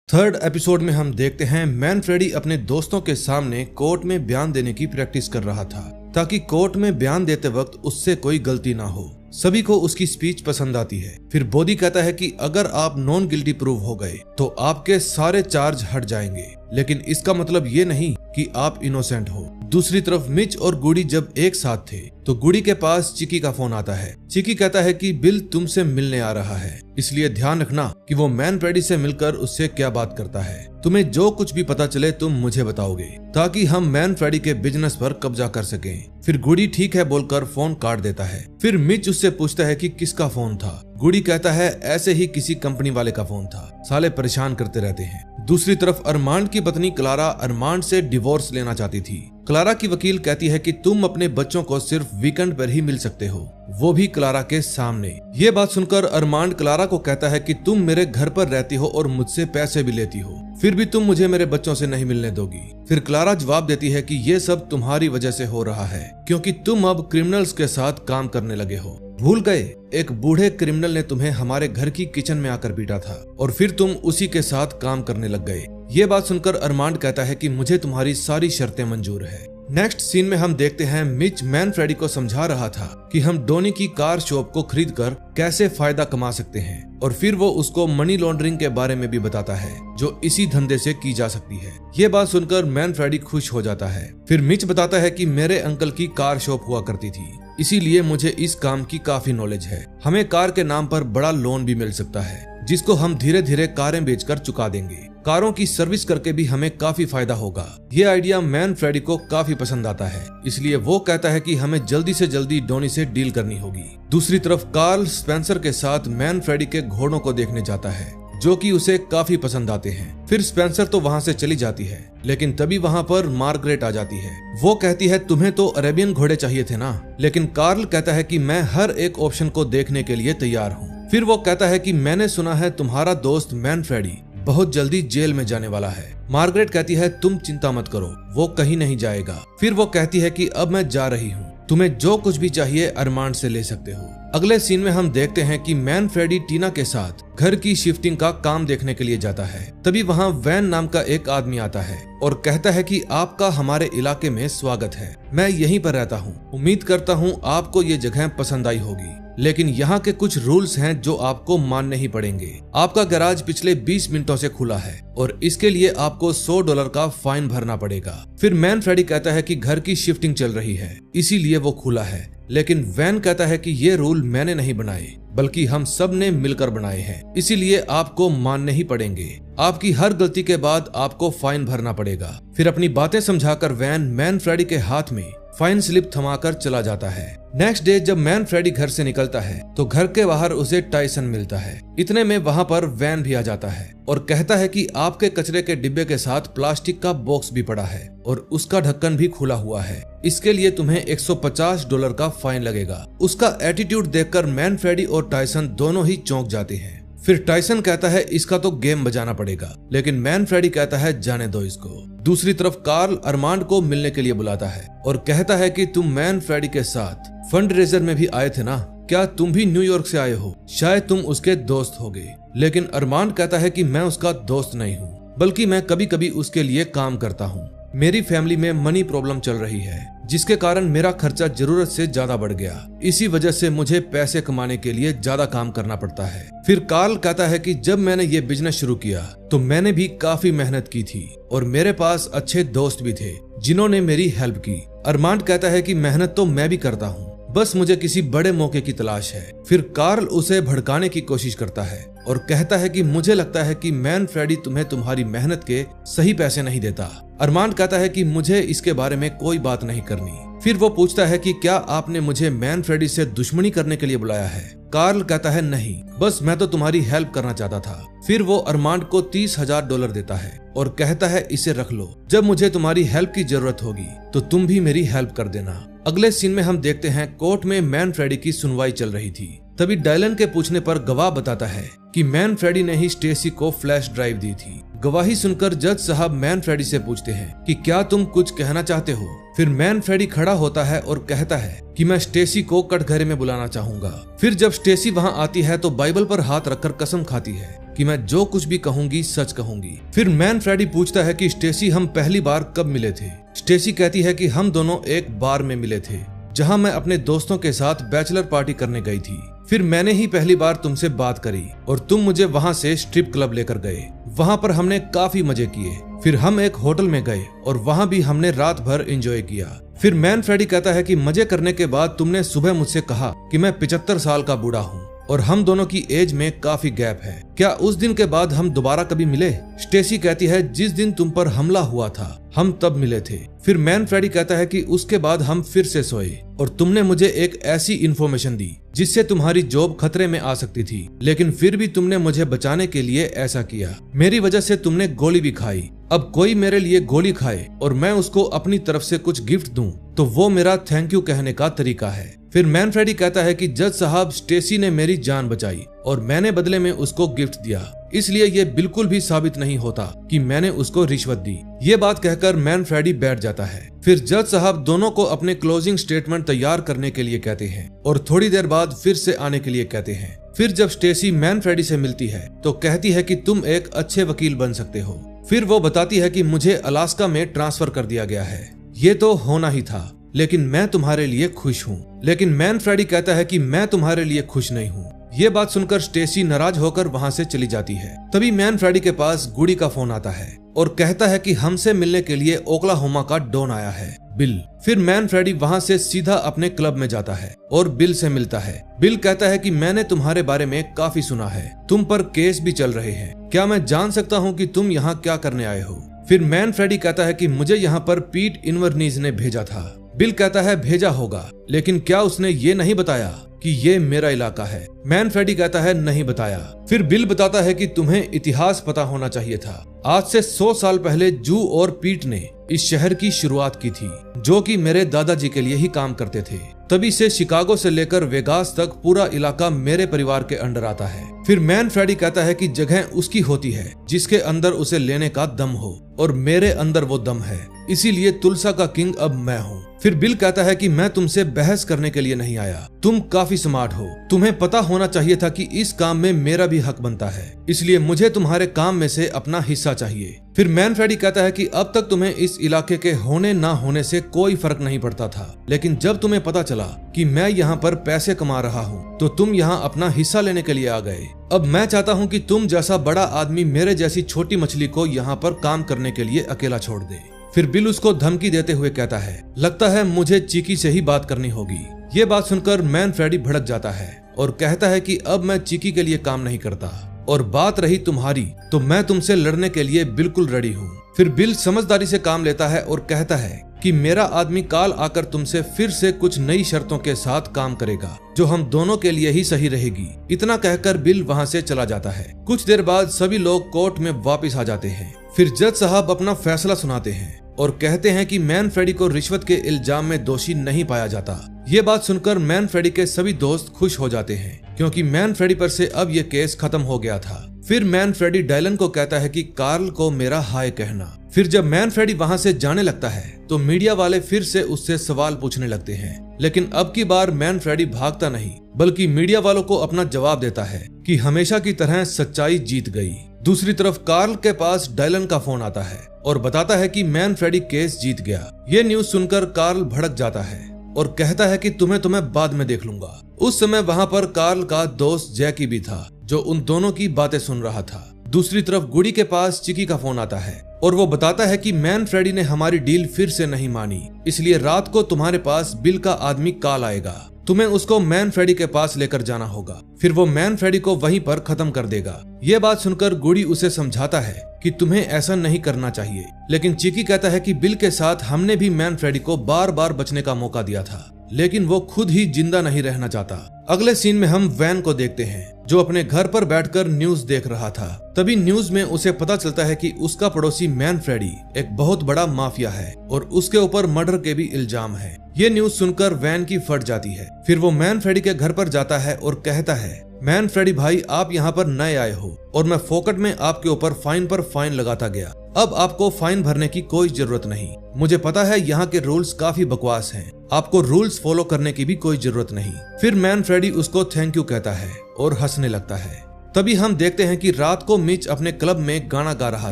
A: थर्ड एपिसोड में हम देखते हैं मैन फ्रेडी अपने दोस्तों के सामने कोर्ट में बयान देने की प्रैक्टिस कर रहा था, ताकि कोर्ट में बयान देते वक्त उससे कोई गलती ना हो। सभी को उसकी स्पीच पसंद आती है। फिर बोदी कहता है कि अगर आप नॉन गिल्टी प्रूव हो गए तो आपके सारे चार्ज हट जाएंगे, लेकिन इसका मतलब ये नहीं कि आप इनोसेंट हो। दूसरी तरफ मिच और गुडी जब एक साथ थे तो गुडी के पास चिकी का फोन आता है। चिकी कहता है कि बिल तुमसे मिलने आ रहा है, इसलिए ध्यान रखना कि वो मैन फ्रेडी से मिलकर उससे क्या बात करता है। तुम्हें जो कुछ भी पता चले तुम मुझे बताओगे, ताकि हम मैन फ्रेडी के बिजनेस पर कब्जा कर सकें। फिर गुडी ठीक है बोलकर फोन काट देता है। फिर मिच उससे पूछता है कि किसका फोन था। गुडी कहता है, ऐसे ही किसी कंपनी वाले का फोन था, साले परेशान करते रहते हैं। दूसरी तरफ अरमांड की पत्नी क्लारा अरमांड से डिवोर्स लेना चाहती थी। क्लारा की वकील कहती है कि तुम अपने बच्चों को सिर्फ वीकेंड पर ही मिल सकते हो, वो भी क्लारा के सामने। ये बात सुनकर अरमांड क्लारा को कहता है कि तुम मेरे घर पर रहती हो और मुझसे पैसे भी लेती हो, फिर भी तुम मुझे मेरे बच्चों से नहीं मिलने दोगी। फिर क्लारा जवाब देती है कि ये सब तुम्हारी वजह से हो रहा है, क्योंकि तुम अब क्रिमिनल्स के साथ काम करने लगे हो। भूल गए, एक बूढ़े क्रिमिनल ने तुम्हें हमारे घर की किचन में आकर पीटा था और फिर तुम उसी के साथ काम करने लग गए। ये बात सुनकर अरमांड कहता है कि मुझे तुम्हारी सारी शर्तें मंजूर है। नेक्स्ट सीन में हम देखते हैं मिच मैन फ्रेडी को समझा रहा था कि हम डोनी की कार शॉप को खरीदकर कैसे फायदा कमा सकते हैं, और फिर वो उसको मनी लॉन्ड्रिंग के बारे में भी बताता है जो इसी धंधे से की जा सकती है। ये बात सुनकर मैन फ्रेडी खुश हो जाता है। फिर मिच बताता है कि मेरे अंकल की कार शॉप हुआ करती थी, इसीलिए मुझे इस काम की काफी नॉलेज है। हमें कार के नाम पर बड़ा लोन भी मिल सकता है, जिसको हम धीरे धीरे कारें बेचकर चुका देंगे। कारों की सर्विस करके भी हमें काफी फायदा होगा। ये आइडिया मैन फ्रेडी को काफी पसंद आता है, इसलिए वो कहता है कि हमें जल्दी से जल्दी डोनी से डील करनी होगी। दूसरी तरफ कार्ल स्पेंसर के साथ मैन फ्रेडी के घोड़ों को देखने जाता है, जो कि उसे काफी पसंद आते हैं। फिर स्पेंसर तो वहाँ से चली जाती है, लेकिन तभी वहाँ पर मार्गरेट आ जाती है। वो कहती है तुम्हें तो अरेबियन घोड़े चाहिए थे ना, लेकिन कार्ल कहता है कि मैं हर एक ऑप्शन को देखने के लिए तैयार हूँ। फिर वो कहता है कि मैंने सुना है तुम्हारा दोस्त मैन फ्रेडी बहुत जल्दी जेल में जाने वाला है। मार्गरेट कहती है तुम चिंता मत करो, वो कहीं नहीं जाएगा। फिर वो कहती है कि अब मैं जा रही हूँ, तुम्हें जो कुछ भी चाहिए अरमांड से ले सकते हो। अगले सीन में हम देखते हैं कि मैन फ्रेडी टीना के साथ घर की शिफ्टिंग का काम देखने के लिए जाता है। तभी वहाँ वैन नाम का एक आदमी आता है और कहता है कि आपका हमारे इलाके में स्वागत है, मैं यहीं पर रहता हूँ, उम्मीद करता हूँ आपको ये जगह पसंद आई होगी, लेकिन यहाँ के कुछ रूल्स हैं जो आपको मानने ही पड़ेंगे। आपका गैराज पिछले 20 मिनटों से खुला है और इसके लिए आपको $100 का फाइन भरना पड़ेगा। फिर मैन फ्रेडी कहता है कि घर की शिफ्टिंग चल रही है, इसीलिए वो खुला है, लेकिन वैन कहता है कि ये रूल मैंने नहीं बनाए, बल्कि हम सब ने मिलकर बनाए हैं, इसीलिए आपको मानने ही पड़ेंगे। आपकी हर गलती के बाद आपको फाइन भरना पड़ेगा। फिर अपनी बातें समझाकर वैन मैन फ्रेडी के हाथ में फाइन स्लिप थमाकर चला जाता है। नेक्स्ट डे जब मैन फ्रेडी घर से निकलता है तो घर के बाहर उसे टाइसन मिलता है। इतने में वहाँ पर वैन भी आ जाता है और कहता है कि आपके कचरे के डिब्बे के साथ प्लास्टिक का बॉक्स भी पड़ा है और उसका ढक्कन भी खुला हुआ है, इसके लिए तुम्हें $150 का फाइन लगेगा। उसका एटीट्यूड देखकर मैन फ्रेडी और टाइसन दोनों ही चौंक जाते हैं। फिर टाइसन कहता है इसका तो गेम बजाना पड़ेगा, लेकिन मैन फ्रेडी कहता है जाने दो इसको। दूसरी तरफ कार्ल अरमांड को मिलने के लिए बुलाता है और कहता है कि तुम मैन फ्रेडी के साथ फंड रेजर में भी आए थे ना, क्या तुम भी न्यूयॉर्क से आए हो? शायद तुम उसके दोस्त होगे। लेकिन अरमांड कहता है कि मैं उसका दोस्त नहीं हूँ, बल्कि मैं कभी कभी उसके लिए काम करता हूँ। मेरी फैमिली में मनी प्रॉब्लम चल रही है, जिसके कारण मेरा खर्चा जरूरत से ज्यादा बढ़ गया। इसी वजह से मुझे पैसे कमाने के लिए ज्यादा काम करना पड़ता है। फिर कार्ल कहता है कि जब मैंने ये बिजनेस शुरू किया तो मैंने भी काफी मेहनत की थी और मेरे पास अच्छे दोस्त भी थे जिन्होंने मेरी हेल्प की। अरमांड कहता है कि मेहनत तो मैं भी करता हूँ, बस मुझे किसी बड़े मौके की तलाश है। फिर कार्ल उसे भड़काने की कोशिश करता है और कहता है कि मुझे लगता है कि मैन फ्रेडी तुम्हें तुम्हारी मेहनत के सही पैसे नहीं देता। अरमांड कहता है कि मुझे इसके बारे में कोई बात नहीं करनी। फिर वो पूछता है कि क्या आपने मुझे मैन फ्रेडी से दुश्मनी करने के लिए बुलाया है? कार्ल कहता है नहीं, बस मैं तो तुम्हारी हेल्प करना चाहता था। फिर वो अरमांड को $30,000 देता है और कहता है इसे रख लो, जब मुझे तुम्हारी हेल्प की जरूरत होगी तो तुम भी मेरी हेल्प कर देना। अगले सीन में हम देखते हैं कोर्ट में मैन फ्रेडी की सुनवाई चल रही थी। तभी डायलन के पूछने पर गवाह बताता है कि मैन फ्रेडी ने ही स्टेसी को फ्लैश ड्राइव दी थी। गवाही सुनकर जज साहब मैन फ्रेडी से पूछते हैं कि क्या तुम कुछ कहना चाहते हो? फिर मैन फ्रेडी खड़ा होता है और कहता है कि मैं स्टेसी को कटघरे में बुलाना चाहूंगा। फिर जब स्टेसी वहां आती है तो बाइबल पर हाथ रखकर कसम खाती है कि मैं जो कुछ भी कहूंगी सच कहूंगी। फिर मैन फ्रेडी पूछता है कि स्टेसी हम पहली बार कब मिले थे? स्टेसी कहती है कि हम दोनों एक बार में मिले थे जहां मैं अपने दोस्तों के साथ बैचलर पार्टी करने गई थी। फिर मैंने ही पहली बार तुमसे बात करी और तुम मुझे वहां से स्ट्रिप क्लब लेकर गए। वहां पर हमने काफी मजे किए। फिर हम एक होटल में गए और वहां भी हमने रात भर एंजॉय किया। फिर मैन फ्रेडी कहता है कि मजे करने के बाद तुमने सुबह मुझसे कहा कि मैं 75 साल का बूढ़ा हूँ और हम दोनों की एज में काफी गैप है। क्या उस दिन के बाद हम दोबारा कभी मिले? स्टेसी कहती है जिस दिन तुम पर हमला हुआ था हम तब मिले थे। फिर मैन फ्रेडी कहता है कि उसके बाद हम फिर से सोए और तुमने मुझे एक ऐसी इन्फॉर्मेशन दी जिससे तुम्हारी जॉब खतरे में आ सकती थी, लेकिन फिर भी तुमने मुझे बचाने के लिए ऐसा किया। मेरी वजह से तुमने गोली भी खाई। अब कोई मेरे लिए गोली खाए और मैं उसको अपनी तरफ से कुछ गिफ्ट दूं तो वो मेरा थैंक यू कहने का तरीका है। फिर मैन फ्रेडी कहता है कि जज साहब स्टेसी ने मेरी जान बचाई और मैंने बदले में उसको गिफ्ट दिया, इसलिए ये बिल्कुल भी साबित नहीं होता कि मैंने उसको रिश्वत दी। ये बात कहकर मैन फ्रेडी बैठ जाता है। फिर जज साहब दोनों को अपने क्लोजिंग स्टेटमेंट तैयार करने के लिए कहते हैं और थोड़ी देर बाद फिर से आने के लिए कहते हैं। फिर जब स्टेसी मैन फ्रेडी से मिलती है तो कहती है कि तुम एक अच्छे वकील बन सकते हो। फिर वो बताती है कि मुझे अलास्का में ट्रांसफर कर दिया गया है, ये तो होना ही था, लेकिन मैं तुम्हारे लिए खुश हूँ। लेकिन मैन फ्रेडी कहता है कि मैं तुम्हारे लिए खुश नहीं हूँ। ये बात सुनकर स्टेसी नाराज होकर वहाँ से चली जाती है। तभी मैन फ्रेडी के पास गुडी का फोन आता है और कहता है कि हमसे मिलने के लिए ओक्लाहोमा का डॉन आया है, बिल। फिर मैन फ्रेडी वहाँ से सीधा अपने क्लब में जाता है और बिल से मिलता है। बिल कहता है कि मैंने तुम्हारे बारे में काफी सुना है, तुम पर केस भी चल रहे हैं, क्या मैं जान सकता हूँ कि तुम यहाँ क्या करने आए हो? फिर मैन फ्रेडी कहता है कि मुझे यहाँ पर पीट इनवर्नीज ने भेजा था। बिल कहता है भेजा होगा, लेकिन क्या उसने ये नहीं बताया कि ये मेरा इलाका है? मैन फ्रेडी कहता है नहीं बताया। फिर बिल बताता है कि तुम्हें इतिहास पता होना चाहिए था। आज से 100 साल पहले जू और पीट ने इस शहर की शुरुआत की थी, जो कि मेरे दादाजी के लिए ही काम करते थे। तभी से शिकागो से लेकर वेगास तक पूरा इलाका मेरे परिवार के अंडर आता है। फिर मैन फ्रेडी कहता है कि जगह उसकी होती है जिसके अंदर उसे लेने का दम हो, और मेरे अंदर वो दम है, इसीलिए तुलसा का किंग अब मैं हूँ। फिर बिल कहता है कि मैं तुमसे बहस करने के लिए नहीं आया, तुम काफी स्मार्ट हो, तुम्हें पता होना चाहिए था कि इस काम में मेरा भी हक बनता है, इसलिए मुझे तुम्हारे काम में से अपना हिस्सा चाहिए। फिर मैन फ्रेडी कहता है कि अब तक तुम्हें इस इलाके के होने ना होने से कोई फर्क नहीं पड़ता था, लेकिन जब तुम्हें पता चला कि मैं यहाँ पर पैसे कमा रहा हूँ तो तुम यहाँ अपना हिस्सा लेने के लिए आ गए। अब मैं चाहता हूँ कि तुम जैसा बड़ा आदमी मेरे जैसी छोटी मछली को यहाँ पर काम करने के लिए अकेला छोड़ दे। फिर बिल उसको धमकी देते हुए कहता है, लगता है मुझे चीकी से ही बात करनी होगी। ये बात सुनकर मैन फ्रेडी भड़क जाता है और कहता है कि अब मैं चीकी के लिए काम नहीं करता, और बात रही तुम्हारी तो मैं तुमसे लड़ने के लिए बिल्कुल रेडी हूँ। फिर बिल समझदारी से काम लेता है और कहता है कि मेरा आदमी काल आकर तुमसे फिर से कुछ नई शर्तों के साथ काम करेगा, जो हम दोनों के लिए ही सही रहेगी। इतना कहकर बिल वहाँ से चला जाता है। कुछ देर बाद सभी लोग कोर्ट में वापस आ जाते हैं। फिर जज साहब अपना फैसला सुनाते हैं और कहते हैं कि मैन फ्रेडी को रिश्वत के इल्जाम में दोषी नहीं पाया जाता। ये बात सुनकर मैन फ्रेडी के सभी दोस्त खुश हो जाते हैं, क्योंकि मैन फ्रेडी पर से अब ये केस खत्म हो गया था। फिर मैन फ्रेडी डायलन को कहता है कि कार्ल को मेरा हाय कहना। फिर जब मैन फ्रेडी वहाँ से जाने लगता है तो मीडिया वाले फिर से उससे सवाल पूछने लगते हैं, लेकिन अब की बार मैन फ्रेडी भागता नहीं, बल्कि मीडिया वालों को अपना जवाब देता है कि हमेशा की तरह सच्चाई जीत गई। दूसरी तरफ कार्ल के पास डायलन का फोन आता है और बताता है कि मैन फ्रेडी केस जीत गया। ये न्यूज सुनकर कार्ल भड़क जाता है और कहता है कि तुम्हें बाद में देख लूंगा। उस समय वहाँ पर कार्ल का दोस्त जैकी भी था, जो उन दोनों की बातें सुन रहा था। दूसरी तरफ गुडी के पास चिकी का फोन आता है और वो बताता है कि मैन फ्रेडी ने हमारी डील फिर से नहीं मानी, इसलिए रात को तुम्हारे पास बिल का आदमी काल आएगा, तुम्हें उसको मैन फ्रेडी के पास लेकर जाना होगा, फिर वो मैन फ्रेडी को वहीं पर खत्म कर देगा। ये बात सुनकर गुडी उसे समझाता है कि तुम्हें ऐसा नहीं करना चाहिए, लेकिन चिकी कहता है कि बिल के साथ हमने भी मैन फ्रेडी को बार बार बचने का मौका दिया था, लेकिन वो खुद ही जिंदा नहीं रहना चाहता। अगले सीन में हम वैन को देखते हैं, जो अपने घर पर बैठकर न्यूज देख रहा था। तभी न्यूज में उसे पता चलता है कि उसका पड़ोसी मैन फ्रेडी एक बहुत बड़ा माफिया है और उसके ऊपर मर्डर के भी इल्जाम है। ये न्यूज सुनकर वैन की फट जाती है। फिर वो मैन फ्रेडी के घर पर जाता है और कहता है, मैन फ्रेडी भाई, आप यहाँ पर नए आए हो और मैं फोकट में आपके ऊपर फाइन पर फाइन लगाता गया। अब आपको फाइन भरने की कोई जरूरत नहीं। मुझे पता है यहाँ के रूल्स काफी बकवास हैं, आपको रूल्स फॉलो करने की भी कोई जरूरत नहीं। फिर मैन फ्रेडी उसको थैंक यू कहता है और हंसने लगता है। तभी हम देखते हैं कि रात को मिच अपने क्लब में गाना गा रहा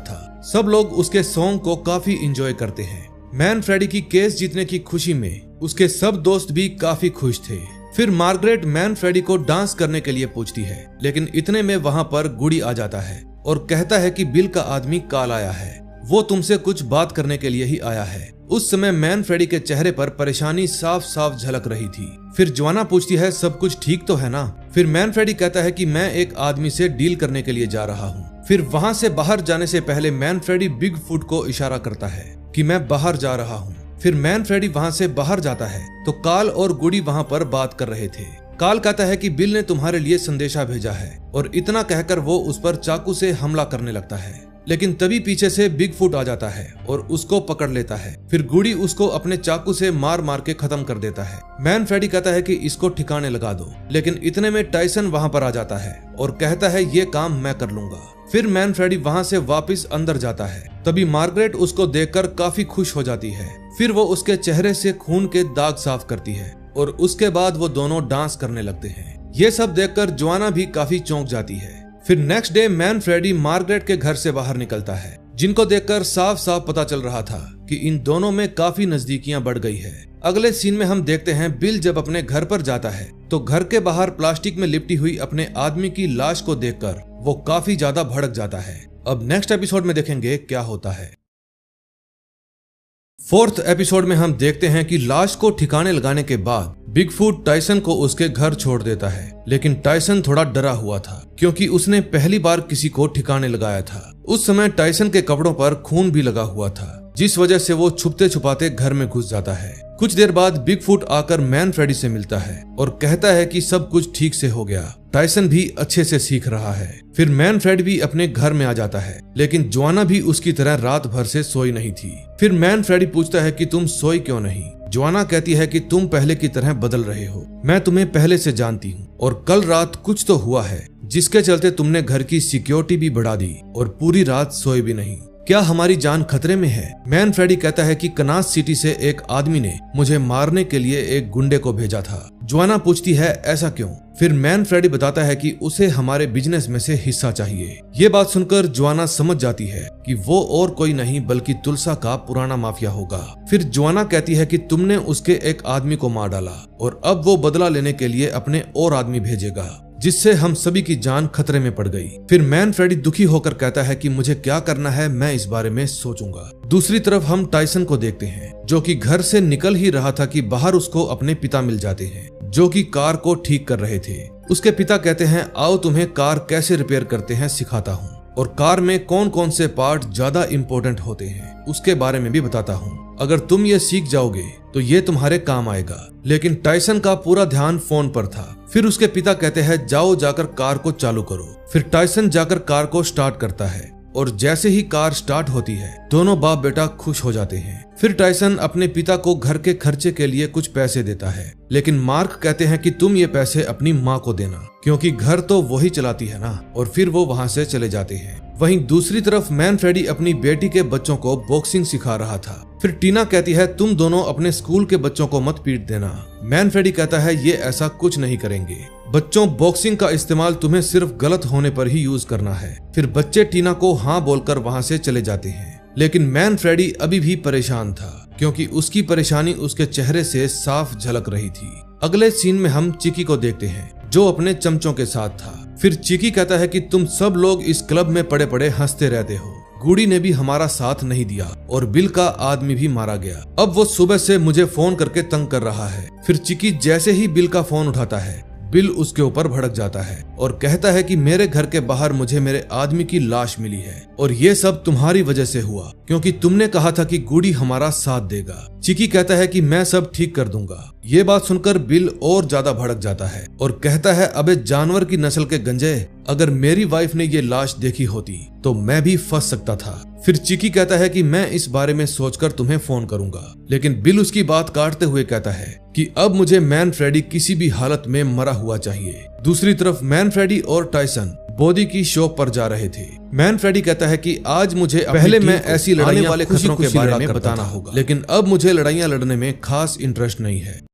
A: था। सब लोग उसके सॉन्ग को काफी इंजॉय करते हैं। मैन फ्रेडी की केस जीतने की खुशी में उसके सब दोस्त भी काफी खुश थे। फिर मार्गरेट मैन फ्रेडी को डांस करने के लिए पूछती है, लेकिन इतने में वहाँ पर गुडी आ जाता है और कहता है कि बिल का आदमी काल आया है, वो तुमसे कुछ बात करने के लिए ही आया है। उस समय मैन फ्रेडी के चेहरे पर परेशानी साफ साफ झलक रही थी। फिर जोआना पूछती है, सब कुछ ठीक तो है ना? फिर मैन फ्रेडी कहता है कि मैं एक आदमी से डील करने के लिए जा रहा हूँ। फिर वहाँ से बाहर जाने से पहले मैन फ्रेडी बिग फुट को इशारा करता है कि मैं बाहर जा रहा हूँ। फिर मैन फ्रेडी वहाँ से बाहर जाता है तो काल और गुडी वहाँ पर बात कर रहे थे। काल कहता है कि बिल ने तुम्हारे लिए संदेशा भेजा है, और इतना कहकर वो उस पर चाकू से हमला करने लगता है, लेकिन तभी पीछे से बिग फुट आ जाता है और उसको पकड़ लेता है। फिर गुडी उसको अपने चाकू से मार मार के खत्म कर देता है। मैन फ्रेडी कहता है कि इसको ठिकाने लगा दो, लेकिन इतने में टाइसन वहाँ पर आ जाता है और कहता है ये काम मैं कर लूंगा। फिर मैन फ्रेडी वहाँ से वापस अंदर जाता है। तभी मार्गरेट उसको देखकर काफी खुश हो जाती है। फिर वो उसके चेहरे से खून के दाग साफ करती है और उसके बाद वो दोनों डांस करने लगते हैं। ये सब देखकर जोआना भी काफी चौंक जाती है। फिर next day man Freddy Margaret के घर से बाहर निकलता है, जिनको देखकर साफ साफ पता चल रहा था कि इन दोनों में काफी नजदीकियां बढ़ गई है। अगले सीन में हम देखते हैं बिल जब अपने घर पर जाता है तो घर के बाहर प्लास्टिक में लिपटी हुई अपने आदमी की लाश को देखकर वो काफी ज्यादा भड़क जाता है। अब नेक्स्ट एपिसोड में देखेंगे क्या होता है। 4th एपिसोड में हम देखते हैं कि लाश को ठिकाने लगाने के बाद बिगफूट टाइसन को उसके घर छोड़ देता है, लेकिन टाइसन थोड़ा डरा हुआ था क्योंकि उसने पहली बार किसी को ठिकाने लगाया था। उस समय टाइसन के कपड़ों पर खून भी लगा हुआ था, जिस वजह से वो छुपते छुपाते घर में घुस जाता है। कुछ देर बाद बिगफूट आकर मैन फ्रेडी से मिलता है और कहता है कि सब कुछ ठीक से हो गया, टाइसन भी अच्छे से सीख रहा है। फिर मैन फ्रेडी भी अपने घर में आ जाता है, लेकिन जोआना भी उसकी तरह रात भर से सोई नहीं थी। फिर मैन फ्रेडी पूछता है कि तुम सोई क्यों नहीं। जोआना कहती है कि तुम पहले की तरह बदल रहे हो, मैं तुम्हें पहले से जानती हूँ और कल रात कुछ तो हुआ है जिसके चलते तुमने घर की सिक्योरिटी भी बढ़ा दी और पूरी रात सोए भी नहीं। क्या हमारी जान खतरे में है? मैन फ्रेडी कहता है कि कनास सिटी से एक आदमी ने मुझे मारने के लिए एक गुंडे को भेजा था। जोआना पूछती है ऐसा क्यों? फिर मैन फ्रेडी बताता है कि उसे हमारे बिजनेस में से हिस्सा चाहिए। ये बात सुनकर जोआना समझ जाती है कि वो और कोई नहीं बल्कि तुलसा का पुराना माफिया होगा। फिर जोआना कहती है कि तुमने उसके एक आदमी को मार डाला और अब वो बदला लेने के लिए अपने और आदमी भेजेगा, जिससे हम सभी की जान खतरे में पड़ गई। फिर मैन फ्रेडी दुखी होकर कहता है कि मुझे क्या करना है मैं इस बारे में सोचूंगा। दूसरी तरफ हम टाइसन को देखते हैं जो कि घर से निकल ही रहा था कि बाहर उसको अपने पिता मिल जाते हैं जो कि कार को ठीक कर रहे थे। उसके पिता कहते हैं आओ तुम्हें कार कैसे रिपेयर करते हैं सिखाता हूँ और कार में कौन कौन से पार्ट ज्यादा इम्पोर्टेंट होते हैं उसके बारे में भी बताता हूँ। अगर तुम ये सीख जाओगे तो ये तुम्हारे काम आएगा। लेकिन टाइसन का पूरा ध्यान फोन पर था। फिर उसके पिता कहते हैं जाओ जाकर कार को चालू करो। फिर टाइसन जाकर कार को स्टार्ट करता है और जैसे ही कार स्टार्ट होती है दोनों बाप बेटा खुश हो जाते हैं। फिर टाइसन अपने पिता को घर के खर्चे के लिए कुछ पैसे देता है, लेकिन मार्क कहते हैं कि तुम ये पैसे अपनी माँ को देना क्योंकि घर तो वही चलाती है ना, और फिर वो वहाँ से चले जाते हैं। वहीं दूसरी तरफ मैन फ्रेडी अपनी बेटी के बच्चों को बॉक्सिंग सिखा रहा था। फिर टीना कहती है तुम दोनों अपने स्कूल के बच्चों को मत पीट देना। मैन फ्रेडी कहता है ये ऐसा कुछ नहीं करेंगे, बच्चों बॉक्सिंग का इस्तेमाल तुम्हें सिर्फ गलत होने पर ही यूज करना है। फिर बच्चे टीना को हाँ बोलकर वहाँ से चले जाते हैं, लेकिन मैन फ्रेडी अभी भी परेशान था क्योंकि उसकी परेशानी उसके चेहरे से साफ झलक रही थी। अगले सीन में हम चिकी को देखते हैं जो अपने चमचों के साथ था। फिर चिकी कहता है कि तुम सब लोग इस क्लब में पड़े पड़े हंसते रहते हो, गुडी ने भी हमारा साथ नहीं दिया और बिल का आदमी भी मारा गया। अब वो सुबह से मुझे फोन करके तंग कर रहा है। फिर चिकी जैसे ही बिल का फोन उठाता है बिल उसके ऊपर भड़क जाता है और कहता है कि मेरे घर के बाहर मुझे मेरे आदमी की लाश मिली है और ये सब तुम्हारी वजह से हुआ क्योंकि तुमने कहा था कि गुडी हमारा साथ देगा। चिकी कहता है कि मैं सब ठीक कर दूंगा। ये बात सुनकर बिल और ज्यादा भड़क जाता है और कहता है अबे जानवर की नस्ल के गंजे, अगर मेरी वाइफ ने ये लाश देखी होती तो मैं भी फंस सकता था। फिर चिकी कहता है कि मैं इस बारे में सोचकर तुम्हें फोन करूंगा, लेकिन बिल उसकी बात काटते हुए कहता है कि अब मुझे मैन फ्रेडी किसी भी हालत में मरा हुआ चाहिए। दूसरी तरफ मैन फ्रेडी और टाइसन बोदी की शॉप पर जा रहे थे। मैन फ्रेडी कहता है कि आज मुझे पहले मैं ऐसी लड़ाइयां वाले खतरों के बारे में बताना होगा, लेकिन अब मुझे लड़ाइयां लड़ने में खास इंटरेस्ट नहीं है।